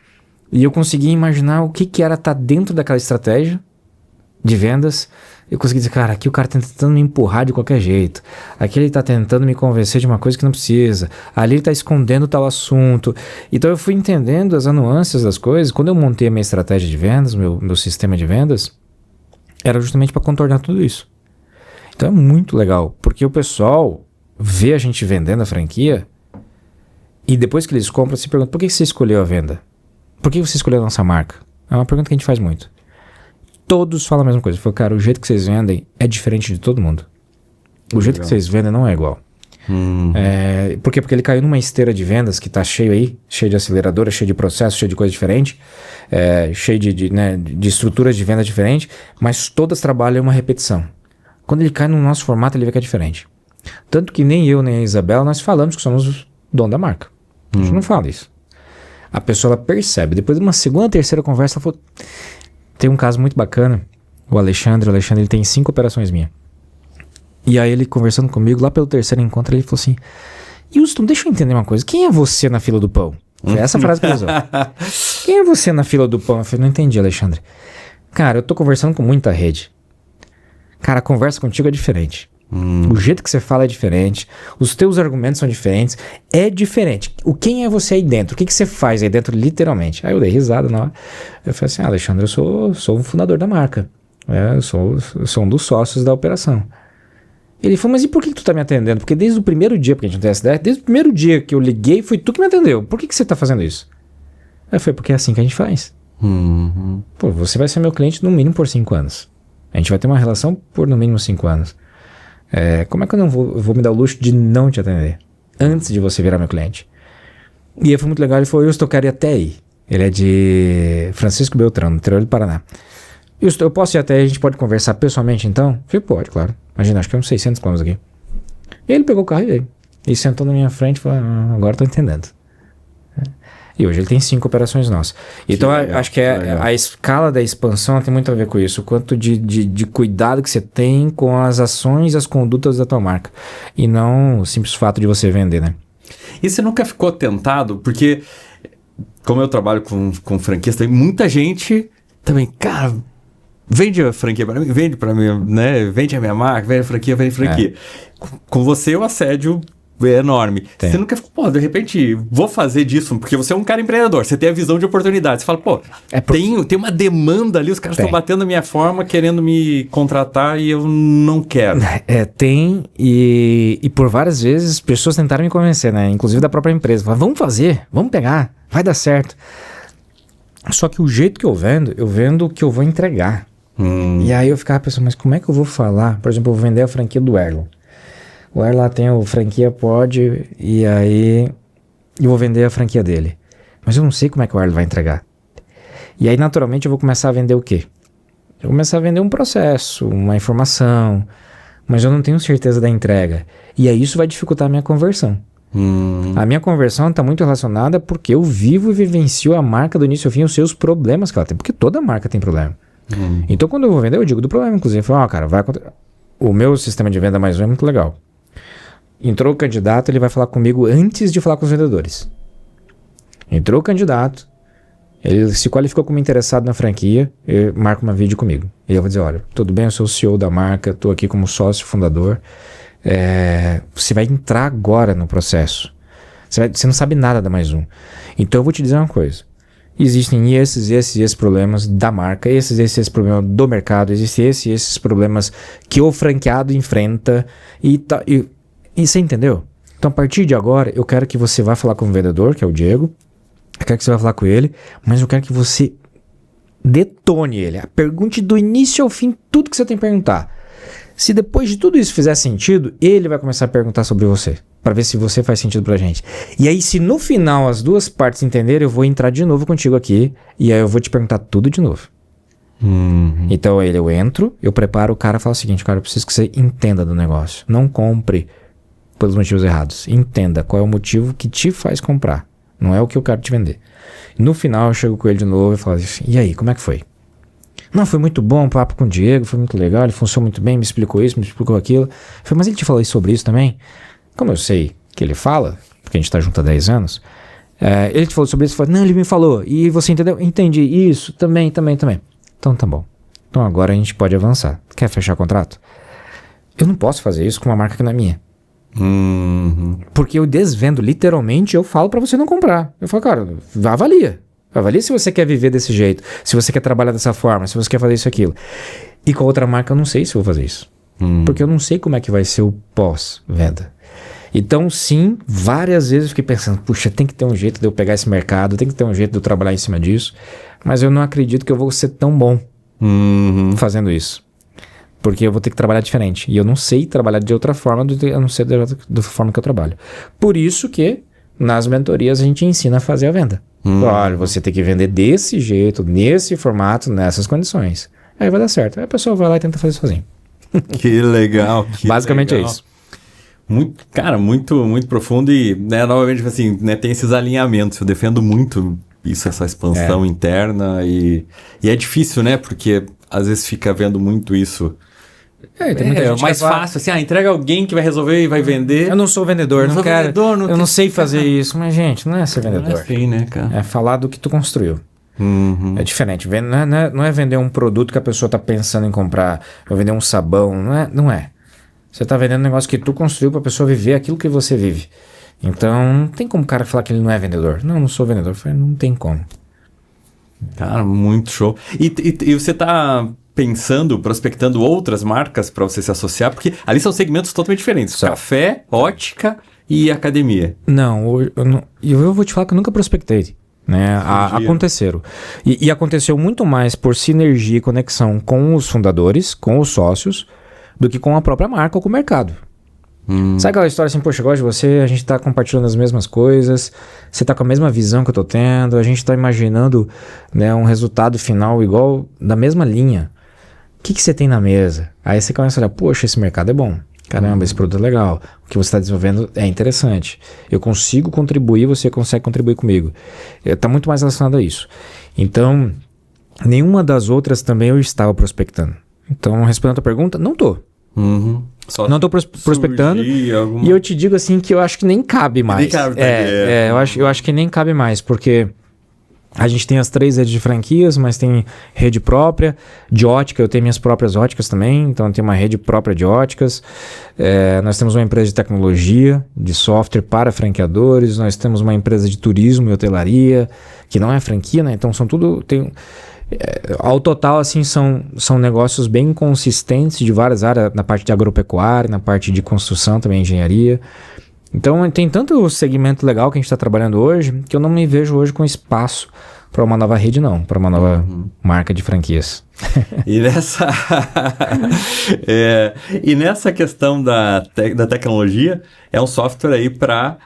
e eu consegui imaginar o que era estar dentro daquela estratégia de vendas. Eu consegui dizer, cara, aqui o cara tá tentando me empurrar de qualquer jeito. Aqui ele tá tentando me convencer de uma coisa que não precisa. Ali ele tá escondendo tal assunto. Então eu fui entendendo as nuances das coisas. Quando eu montei a minha estratégia de vendas, meu sistema de vendas, era justamente para contornar tudo isso. Então é muito legal, porque o pessoal vê a gente vendendo a franquia e depois que eles compram, se pergunta, por que você escolheu a venda? Por que você escolheu a nossa marca? É uma pergunta que a gente faz muito. Todos falam a mesma coisa. Falei, cara, o jeito que vocês vendem é diferente de todo mundo. O jeito que vocês vendem não é igual. Por quê? Porque ele caiu numa esteira de vendas que tá cheio aí, cheio de aceleradora, cheio de processo, cheio de coisa diferente, cheio de estruturas de venda diferente, mas todas trabalham uma repetição. Quando ele cai no nosso formato, ele vê que é diferente. Tanto que nem eu, nem a Isabela, nós falamos que somos dono da marca. A gente não fala isso. A pessoa ela percebe. Depois de uma segunda, terceira conversa, ela falou... Tem um caso muito bacana, o Alexandre ele tem 5 operações minhas. E aí ele conversando comigo, lá pelo terceiro encontro, ele falou assim, Houston, deixa eu entender uma coisa, quem é você na fila do pão? Foi essa frase que ele usou. Quem é você na fila do pão? Eu falei, não entendi, Alexandre. Cara, eu tô conversando com muita rede. Cara, a conversa contigo é diferente. O jeito que você fala é diferente, os teus argumentos são diferentes, é diferente. Quem é você aí dentro? O que você faz aí dentro, literalmente? Aí eu dei risada na hora. Eu falei assim, Alexandre, eu sou o fundador da marca. Eu sou um dos sócios da operação. Ele falou, mas e por que tu tá me atendendo? Porque desde o primeiro dia, porque a gente não tem essa ideia, desde o primeiro dia que eu liguei, foi tu que me atendeu. Por que você tá fazendo isso? Aí eu falei, porque é assim que a gente faz. Pô, você vai ser meu cliente no mínimo por 5 anos. A gente vai ter uma relação por no mínimo 5 anos. Como é que eu vou me dar o luxo de não te atender antes de você virar meu cliente? E aí foi muito legal, ele falou, eu quero ir até aí. Ele é de Francisco Beltrão, no interior do Paraná. Eu posso ir até aí, a gente pode conversar pessoalmente então? Eu falei, pode, claro. Imagina, acho que é uns 600 km aqui. E ele pegou o carro e veio. E sentou na minha frente e falou, agora tô entendendo. E hoje ele tem 5 operações nossas. Então acho que a escala da expansão tem muito a ver com isso. O quanto de cuidado que você tem com as ações e as condutas da tua marca. E não o simples fato de você vender, né? E você nunca ficou tentado? Porque, como eu trabalho com franquias, tem muita gente também, cara, vende a franquia para mim, vende para mim, né? Vende a minha marca, vende a franquia. Com você o assédio é enorme. Tem. Você nunca ficou, de repente, vou fazer disso, porque você é um cara empreendedor, você tem a visão de oportunidade. Você fala, tem uma demanda ali, os caras estão batendo a minha forma, querendo me contratar e eu não quero. Tem, e por várias vezes pessoas tentaram me convencer, né? Inclusive da própria empresa. Falaram, vamos fazer, vamos pegar, vai dar certo. Só que o jeito que eu vendo o que eu vou entregar. E aí eu ficava pensando, mas como é que eu vou falar? Por exemplo, eu vou vender a franquia do Erlon. O Erlon tem o franquia Pod e aí eu vou vender a franquia dele. Mas eu não sei como é que o Erlon vai entregar. E aí naturalmente eu vou começar a vender o quê? Eu vou começar a vender um processo, uma informação, mas eu não tenho certeza da entrega. E aí isso vai dificultar a minha conversão. A minha conversão está muito relacionada porque eu vivo e vivencio a marca do início ao fim, os seus problemas que ela tem. Porque toda marca tem problema. Então, quando eu vou vender, eu digo do problema, inclusive. Eu falo, cara, vai acontecer. O meu sistema de venda mais um é muito legal. Entrou o candidato, ele vai falar comigo antes de falar com os vendedores. Entrou o candidato, ele se qualificou como interessado na franquia, ele marca uma vídeo comigo. E eu vou dizer, olha, tudo bem, eu sou o CEO da marca, estou aqui como sócio fundador. Você vai entrar agora no processo. Você não sabe nada da mais um. Então eu vou te dizer uma coisa. Existem esses problemas da marca, esses problemas do mercado, existem esses problemas que o franqueado enfrenta e você entendeu? Então a partir de agora eu quero que você vá falar com o vendedor, que é o Diego. Eu quero que você vá falar com ele, mas eu quero que você detone ele. Pergunte do início ao fim tudo que você tem que perguntar. Se depois de tudo isso fizer sentido, ele vai começar a perguntar sobre você, para ver se você faz sentido pra gente. E aí, se no final as duas partes entenderem, eu vou entrar de novo contigo aqui, e aí eu vou te perguntar tudo de novo. Então eu entro, eu preparo o cara e falo o seguinte, cara, eu preciso que você entenda do negócio. Não compre pelos motivos errados. Entenda qual é o motivo que te faz comprar. Não é o que eu quero te vender. No final eu chego com ele de novo e falo assim, e aí, como é que foi? Não, foi muito bom o papo com o Diego, foi muito legal, ele funcionou muito bem, me explicou isso, me explicou aquilo. Eu falei, mas ele te falou sobre isso também? Como eu sei que ele fala, porque a gente tá junto há 10 anos, ele te falou sobre isso? Eu falei, não, ele me falou, e você entendeu? Entendi, isso, também. Então tá bom. Então agora a gente pode avançar. Quer fechar contrato? Eu não posso fazer isso com uma marca que não é minha. Porque eu desvendo, literalmente, eu falo pra você não comprar. Eu falo, cara, avalia se você quer viver desse jeito, se você quer trabalhar dessa forma, se você quer fazer isso, aquilo. E com a outra marca eu não sei se eu vou fazer isso. Porque eu não sei como é que vai ser o pós-venda. Então sim, várias vezes eu fiquei pensando, puxa, tem que ter um jeito de eu pegar esse mercado, tem que ter um jeito de eu trabalhar em cima disso, mas eu não acredito que eu vou ser tão bom fazendo isso. Porque eu vou ter que trabalhar diferente. E eu não sei trabalhar de outra forma, a não ser da forma que eu trabalho. Por isso que nas mentorias a gente ensina a fazer a venda. Olha, você tem que vender desse jeito, nesse formato, nessas condições. Aí vai dar certo. Aí a pessoa vai lá e tenta fazer sozinho. Que legal. Basicamente legal. É isso. Muito profundo e, né, novamente, assim, né, tem esses alinhamentos. Eu defendo muito isso, essa expansão interna e é difícil, né, porque às vezes fica vendo muito isso. Tem muita gente mais fácil, assim, entrega alguém que vai resolver e vai vender. Eu não sou vendedor, não quero. Eu não sei fazer isso, mas gente, não é ser vendedor. Não é assim, né, cara? É falar do que tu construiu. É diferente. Não é vender um produto que a pessoa tá pensando em comprar. Ou vender um sabão. Não é. Você tá vendendo um negócio que tu construiu pra pessoa viver aquilo que você vive. Então, não tem como o cara falar que ele não é vendedor. Não sou vendedor. Eu falei, não tem como. Cara, muito show. E você tá pensando, prospectando outras marcas para você se associar? Porque ali são segmentos totalmente diferentes. Café, ótica e academia. Não, eu vou te falar que eu nunca prospectei. Né? Aconteceram. E aconteceu muito mais por sinergia e conexão com os fundadores, com os sócios, do que com a própria marca ou com o mercado. Sabe aquela história assim, poxa, eu gosto de você, a gente tá compartilhando as mesmas coisas, você tá com a mesma visão que eu tô tendo, a gente tá imaginando, né, um resultado final igual, da mesma linha. O que você tem na mesa? Aí você começa a olhar, poxa, esse mercado é bom. Caramba, esse produto é legal. O que você está desenvolvendo é interessante. Eu consigo contribuir, você consegue contribuir comigo. Está muito mais relacionado a isso. Então, nenhuma das outras também eu estava prospectando. Então, respondendo a tua pergunta, não tô. Não tô prospectando. E eu te digo assim que eu acho que nem cabe mais. Nem cabe, eu acho que nem cabe mais, porque a gente tem as 3 redes de franquias, mas tem rede própria de ótica. Eu tenho minhas próprias óticas também, então eu tenho uma rede própria de óticas. Nós temos uma empresa de tecnologia, de software para franqueadores. Nós temos uma empresa de turismo e hotelaria, que não é franquia, né? Então são tudo... ao total, assim, são negócios bem consistentes de várias áreas, na parte de agropecuária, na parte de construção também, engenharia. Então tem tanto segmento legal que a gente está trabalhando hoje, que eu não me vejo hoje com espaço para uma nova rede, não, para uma nova marca de franquias. E nessa questão da tecnologia, é um software aí para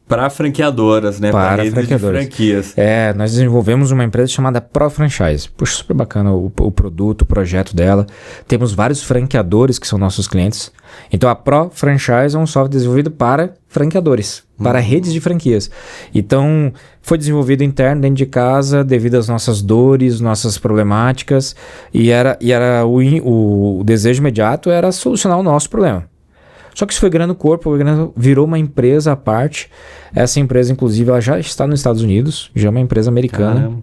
para franqueadoras, né? Para redes de franquias. Nós desenvolvemos uma empresa chamada Pro Franchise. Puxa, super bacana o produto, o projeto dela. Temos vários franqueadores que são nossos clientes. Então a Pro Franchise é um software desenvolvido para franqueadores, para redes de franquias. Então foi desenvolvido interno, dentro de casa, devido às nossas dores, nossas problemáticas. E o desejo imediato era solucionar o nosso problema. Só que isso foi ganhando corpo, virou uma empresa à parte. Essa empresa, inclusive, ela já está nos Estados Unidos, já é uma empresa americana,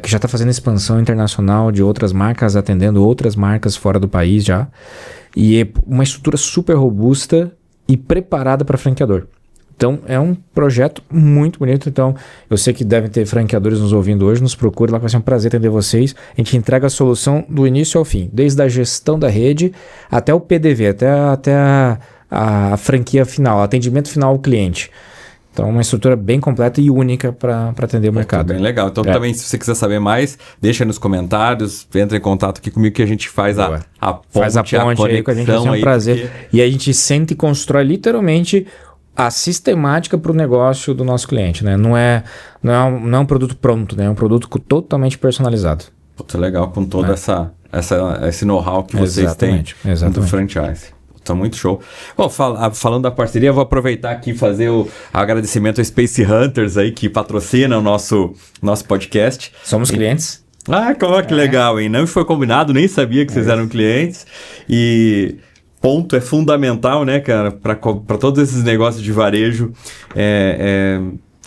que já está fazendo expansão internacional de outras marcas, atendendo outras marcas fora do país já. E é uma estrutura super robusta e preparada para franqueador. Então, é um projeto muito bonito. Então, eu sei que devem ter franqueadores nos ouvindo hoje. Nos procure lá, que vai ser um prazer atender vocês. A gente entrega a solução do início ao fim. Desde a gestão da rede até o PDV, até a franquia final, atendimento final ao cliente. Então, uma estrutura bem completa e única para atender o mercado. Bem legal. Então, também, se você quiser saber mais, deixa nos comentários, entra em contato aqui comigo que a gente faz a ponte, faz a ponte aí com a gente, vai ser um prazer. Porque... E a gente sente e constrói literalmente a sistemática para o negócio do nosso cliente, né? Não é um produto pronto, né? É um produto totalmente personalizado. Puta, legal, com toda esse know-how que vocês têm do franchise. Tá muito show. Bom, falando da parceria, eu vou aproveitar aqui e fazer o agradecimento ao Space Hunters aí, que patrocina o nosso podcast. Somos clientes. Que legal, hein? Não foi combinado, nem sabia que vocês eram clientes. E... ponto é fundamental, né, cara, para todos esses negócios de varejo,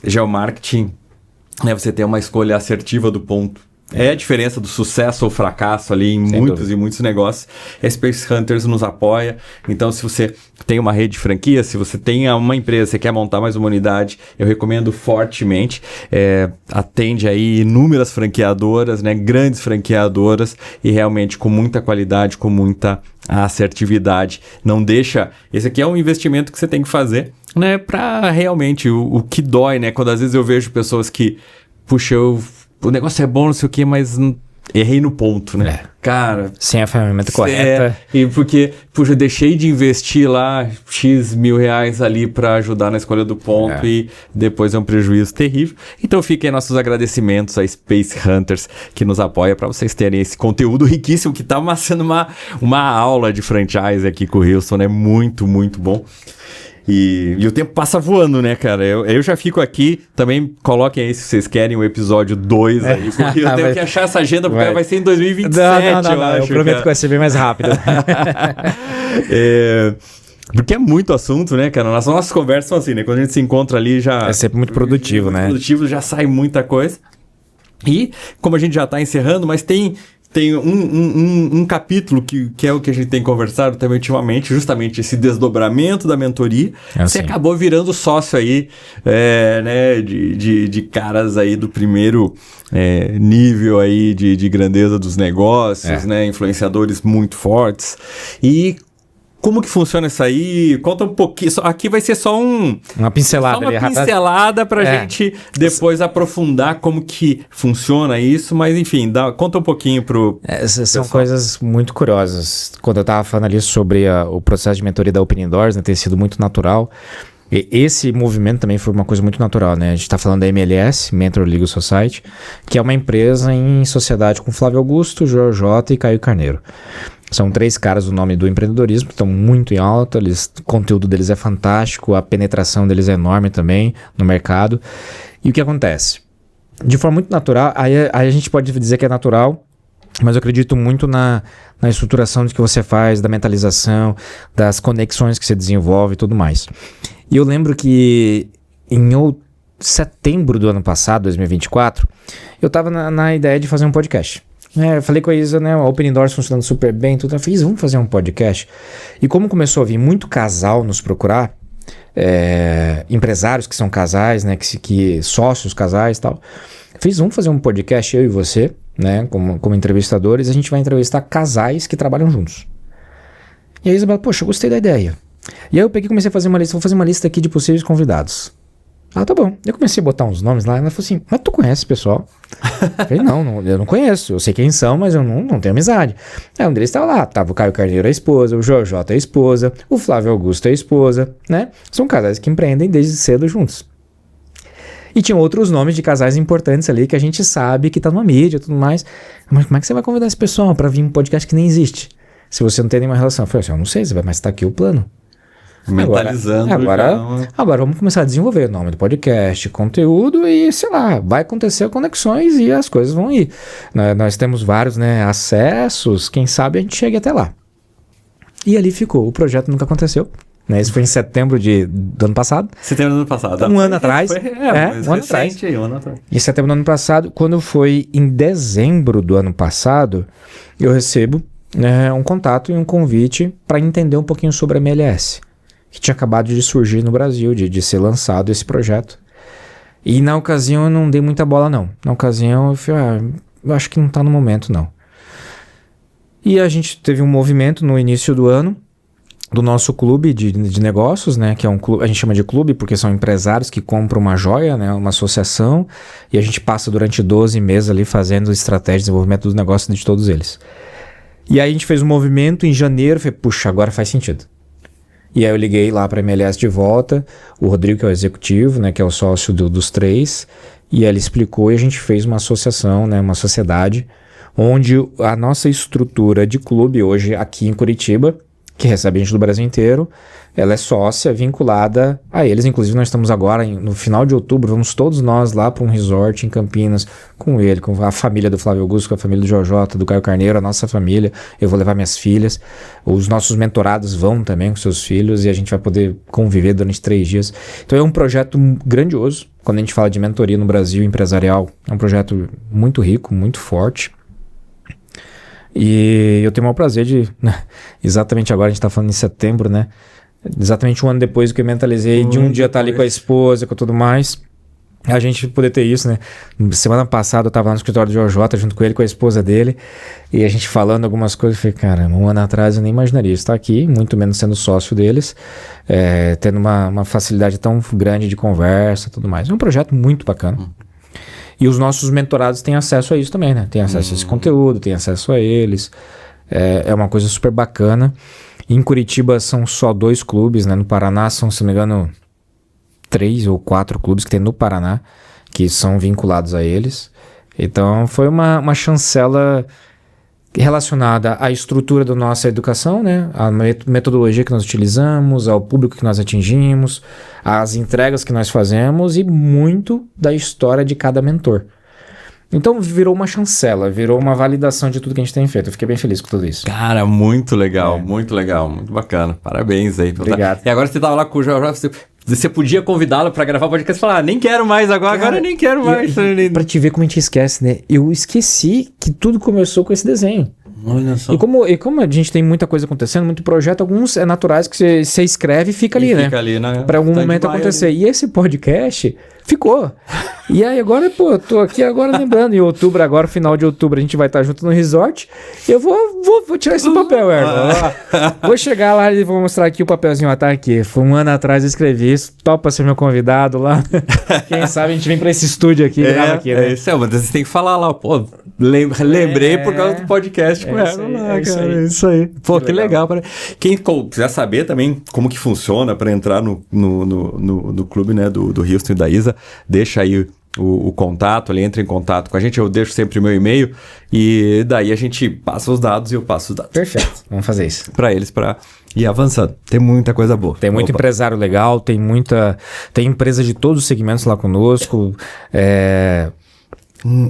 geomarketing, né, você ter uma escolha assertiva do ponto. É a diferença do sucesso ou fracasso ali em muitos negócios. A Space Hunters nos apoia. Então, se você tem uma rede de franquia, se você tem uma empresa, você quer montar mais uma unidade, eu recomendo fortemente. Atende aí inúmeras franqueadoras, né, grandes franqueadoras, e realmente com muita qualidade, com muita assertividade. Não deixa... Esse aqui é um investimento que você tem que fazer, né, para realmente o que dói, né? Quando às vezes eu vejo pessoas que, puxa, o negócio é bom, não sei o que, mas errei no ponto, né? Cara... Sem a ferramenta correta. E porque, puxa, eu deixei de investir lá X mil reais ali para ajudar na escolha do ponto e depois é um prejuízo terrível. Então fiquem nossos agradecimentos a Space Hunters, que nos apoia, para vocês terem esse conteúdo riquíssimo, que tá sendo uma aula de franchise aqui com o Hilson, né? Muito, muito bom. E o tempo passa voando, né, cara? Eu já fico aqui. Também coloquem aí se vocês querem o episódio 2 aí. Porque eu tenho que achar essa agenda, porque vai ser em 2027, eu acho. Eu prometo que vai ser bem mais rápido. Porque é muito assunto, né, cara? As nossas conversas são assim, né? Quando a gente se encontra ali já... É sempre muito produtivo, né? Produtivo, já sai muita coisa. E, como a gente já tá encerrando, mas tem um capítulo que é o que a gente tem conversado também ultimamente, justamente esse desdobramento da mentoria. Você acabou virando sócio aí, né, de caras aí do primeiro nível aí de grandeza dos negócios, né, influenciadores muito fortes. E como que funciona isso aí? Conta um pouquinho. Aqui vai ser só uma pincelada. Só uma pincelada pra gente depois aprofundar como que funciona isso. Mas enfim, conta um pouquinho pro Essas são coisas muito curiosas. Quando eu tava falando ali sobre o processo de mentoria da Open Doors, né, ter sido muito natural. E esse movimento também foi uma coisa muito natural, né? A gente tá falando da MLS, Mentor Legal Society, que é uma empresa em sociedade com Flávio Augusto, Jorge Jota e Caio Carneiro. São 3 caras do nome do empreendedorismo, que estão muito em alta, o conteúdo deles é fantástico, a penetração deles é enorme também no mercado. E o que acontece? De forma muito natural, aí a gente pode dizer que é natural, mas eu acredito muito na estruturação do que você faz, da mentalização, das conexões que você desenvolve e tudo mais. E eu lembro que em setembro do ano passado, 2024, eu estava na ideia de fazer um podcast. Eu falei com a Isa, né, o Open Doors funcionando super bem, tudo. Eu falei, vamos fazer um podcast. E como começou a vir muito casal nos procurar, empresários que são casais, né, que sócios casais e tal, eu falei, vamos fazer um podcast, eu e você, né, como entrevistadores, a gente vai entrevistar casais que trabalham juntos. E a Isabela, poxa, eu gostei da ideia. E aí eu peguei e comecei a fazer uma lista, vou fazer uma lista aqui de possíveis convidados. Ah, tá bom. Eu comecei a botar uns nomes lá, ela falou assim, mas tu conhece esse pessoal? Eu falei, não, eu não conheço, eu sei quem são, mas eu não tenho amizade. Aí um deles estava lá, tava o Caio Carneiro, a esposa, o Jojota, a esposa, o Flávio Augusto, a esposa, né? São casais que empreendem desde cedo juntos. E tinham outros nomes de casais importantes ali que a gente sabe que tá numa mídia e tudo mais. Mas como é que você vai convidar esse pessoal pra vir um podcast que nem existe? Se você não tem nenhuma relação. Eu falei assim, eu não sei, mas tá aqui o plano. Mentalizando. Agora vamos começar a desenvolver o nome do podcast, conteúdo e, sei lá, vai acontecer conexões e as coisas vão ir. Nós temos vários, né, acessos, quem sabe a gente chegue até lá. E ali ficou, o projeto nunca aconteceu. Né? Isso foi em setembro do ano passado. Setembro do ano passado. Um ano atrás. Um ano atrás. Em setembro do ano passado, quando foi em dezembro do ano passado, eu recebo um contato e um convite para entender um pouquinho sobre a MLS, que tinha acabado de surgir no Brasil, de ser lançado esse projeto. E na ocasião eu não dei muita bola não. Na ocasião eu falei, eu acho que não está no momento não. E a gente teve um movimento no início do ano, do nosso clube de negócios, né, que é um clube, a gente chama de clube porque são empresários que compram uma joia, né, uma associação, e a gente passa durante 12 meses ali fazendo estratégia de desenvolvimento dos negócios de todos eles. E aí a gente fez um movimento em janeiro, falei, puxa, agora faz sentido. E aí eu liguei lá para a MLS de volta, o Rodrigo, que é o executivo, né, que é o sócio dos três, e ele explicou e a gente fez uma associação, né, uma sociedade, onde a nossa estrutura de clube hoje aqui em Curitiba, que recebe gente do Brasil inteiro, ela é sócia vinculada a eles. Inclusive nós estamos agora, no final de outubro, vamos todos nós lá para um resort em Campinas, com ele, com a família do Flávio Augusto, com a família do Jojota, do Caio Carneiro, a nossa família. Eu vou levar minhas filhas, os nossos mentorados vão também com seus filhos e a gente vai poder conviver durante 3 dias. Então é um projeto grandioso. Quando a gente fala de mentoria no Brasil empresarial, é um projeto muito rico, muito forte. E eu tenho o maior prazer de, exatamente agora, a gente está falando em setembro, né? Exatamente um ano depois que eu mentalizei, de um dia estar ali com a esposa, com tudo mais, a gente poder ter isso, né? Semana passada eu estava lá no escritório do Jojota, junto com ele, com a esposa dele, e a gente falando algumas coisas, eu falei, caramba, um ano atrás eu nem imaginaria estar aqui, muito menos sendo sócio deles, tendo uma facilidade tão grande de conversa e tudo mais. É um projeto muito bacana. E os nossos mentorados têm acesso a isso também, né? Tem acesso a esse conteúdo, tem acesso a eles. É uma coisa super bacana. Em Curitiba são só 2 clubes, né? No Paraná são, se não me engano, 3 ou 4 clubes que tem no Paraná, que são vinculados a eles. Então foi uma chancela relacionada à estrutura da nossa educação, né? A metodologia que nós utilizamos, ao público que nós atingimos, às entregas que nós fazemos e muito da história de cada mentor. Então virou uma chancela, virou uma validação de tudo que a gente tem feito. Eu fiquei bem feliz com tudo isso. Cara, muito legal, muito bacana. Parabéns aí. Obrigado. E agora você estava lá com o Jorge, você podia convidá-lo para gravar o podcast e falar, nem quero mais agora, cara, agora eu nem quero mais. Pra te ver como a gente esquece, né? Eu esqueci que tudo começou com esse desenho. Olha só. E como a gente tem muita coisa acontecendo, muito projeto, alguns é naturais que você escreve e fica ali, né? Fica ali, né? Pra algum momento acontecer. Ali. E esse podcast ficou. E aí agora, eu tô aqui agora lembrando, em outubro, agora, final de outubro, a gente vai estar junto no resort. Eu vou tirar esse papel, Erno. Vou chegar lá e vou mostrar aqui o papelzinho, tá aqui. Foi um ano atrás eu escrevi isso, topa ser meu convidado lá. Quem sabe a gente vem pra esse estúdio aqui e grava aqui, né? Isso mas você tem que falar lá, pô, lembrei por causa do podcast com ela lá, cara. Isso aí. Pô, que legal. Quem quiser saber também como que funciona pra entrar no clube, né, do Houston e da Isa, deixa aí o contato, ele entra em contato com a gente, eu deixo sempre o meu e-mail e daí a gente passa os dados e eu passo os dados. Perfeito, vamos fazer isso. Pra eles, pra ir avançando. Tem muita coisa boa. Tem muito empresário legal, tem empresa de todos os segmentos lá conosco.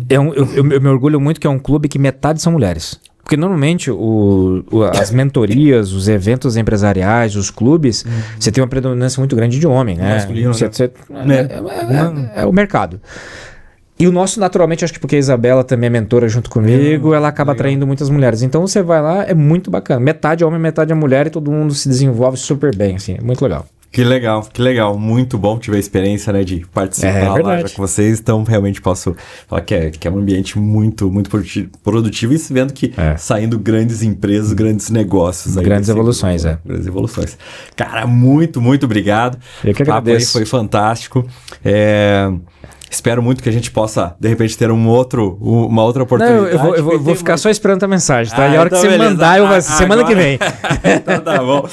Eu me orgulho muito que é um clube que metade são mulheres. Porque normalmente as mentorias, os eventos empresariais, os clubes, você tem uma predominância muito grande de homem, né? É o mercado. E o nosso, naturalmente, acho que porque a Isabela também é mentora junto comigo, ela acaba atraindo muitas mulheres. Então você vai lá, é muito bacana. Metade é homem, metade é mulher e todo mundo se desenvolve super bem, assim. É muito legal. Que legal. Muito bom tive a experiência, né, de participar lá já com vocês. Então, realmente posso falar que é um ambiente muito, muito produtivo e vendo que saindo grandes empresas, grandes negócios. Grandes evoluções, Grandes evoluções. Cara, muito, muito obrigado. Eu que agradeço. Foi fantástico. Espero muito que a gente possa, de repente, ter uma outra oportunidade. Não, eu vou ficar só esperando a mensagem, tá? E a hora que você mandar, eu vou... Semana que vem. Então tá bom.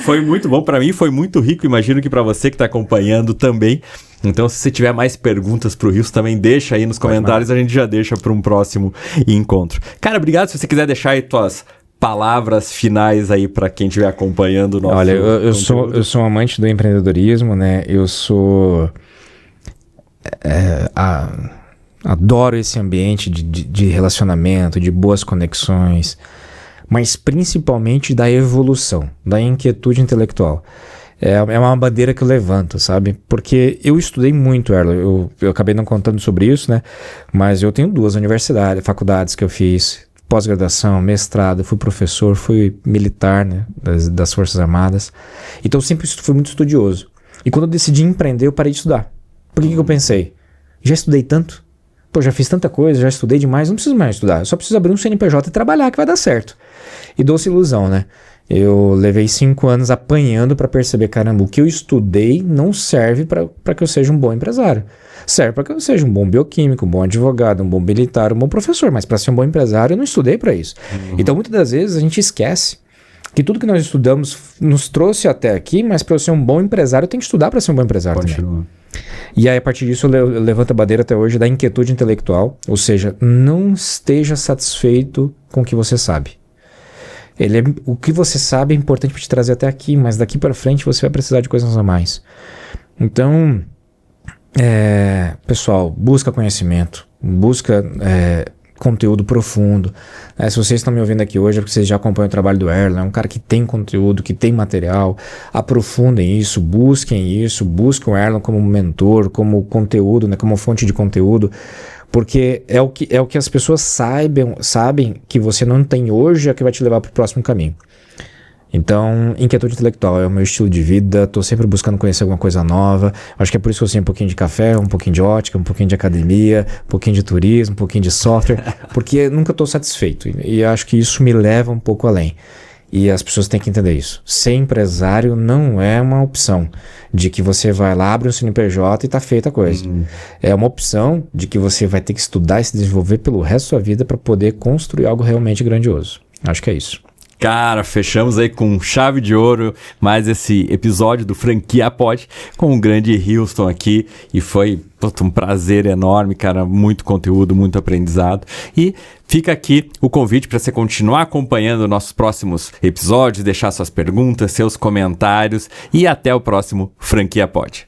Foi muito bom pra mim, foi muito rico. Imagino que pra você que tá acompanhando também. Então, se você tiver mais perguntas pro Rios, também deixa aí nos comentários. A gente já deixa para um próximo encontro. Cara, obrigado. Se você quiser deixar aí tuas palavras finais aí para quem estiver acompanhando o nosso Olha, eu sou um amante do empreendedorismo, né? Eu sou... adoro esse ambiente de relacionamento, de boas conexões, mas principalmente da evolução, da inquietude intelectual. É uma bandeira que eu levanto, sabe? Porque eu estudei muito, Erlo. Eu acabei não contando sobre isso, né? Mas eu tenho 2 faculdades que eu fiz, pós-graduação, mestrado, fui professor, fui militar, né? Das Forças Armadas. Então eu sempre fui muito estudioso. E quando eu decidi empreender, eu parei de estudar. Por que eu pensei? Já estudei tanto? Pô, já fiz tanta coisa, já estudei demais, não preciso mais estudar. Eu só preciso abrir um CNPJ e trabalhar que vai dar certo. E doce ilusão, né? Eu levei 5 anos apanhando para perceber, caramba, o que eu estudei não serve para que eu seja um bom empresário. Serve para que eu seja um bom bioquímico, um bom advogado, um bom militar, um bom professor. Mas para ser um bom empresário, eu não estudei para isso. Então, muitas das vezes, a gente esquece que tudo que nós estudamos nos trouxe até aqui, mas para eu ser um bom empresário, eu tenho que estudar para ser um bom empresário também. E aí, a partir disso, eu levanto a bandeira até hoje da inquietude intelectual, ou seja, não esteja satisfeito com o que você sabe. O que você sabe é importante para te trazer até aqui, mas daqui para frente você vai precisar de coisas a mais. Então, pessoal, busca conhecimento, busca conteúdo profundo. Se vocês estão me ouvindo aqui hoje é porque vocês já acompanham o trabalho do Erlo, é um cara que tem conteúdo, que tem material. Aprofundem isso, busquem o Erlo como mentor, como conteúdo, né, como fonte de conteúdo, porque é o que as pessoas sabem que você não tem hoje, é que vai te levar para o próximo caminho. Então, inquietude intelectual é o meu estilo de vida, estou sempre buscando conhecer alguma coisa nova. Acho que é por isso que eu sei um pouquinho de café, um pouquinho de ótica, um pouquinho de academia, um pouquinho de turismo, um pouquinho de software, porque nunca estou satisfeito. E acho que isso me leva um pouco além. E as pessoas têm que entender isso. Ser empresário não é uma opção de que você vai lá, abre um CNPJ e está feita a coisa. É uma opção de que você vai ter que estudar e se desenvolver pelo resto da sua vida para poder construir algo realmente grandioso. Acho que é isso. Cara, fechamos aí com chave de ouro mais esse episódio do Franquia Pod com o grande Houston aqui e foi um prazer enorme, cara, muito conteúdo, muito aprendizado e fica aqui o convite para você continuar acompanhando nossos próximos episódios, deixar suas perguntas, seus comentários e até o próximo Franquia Pod.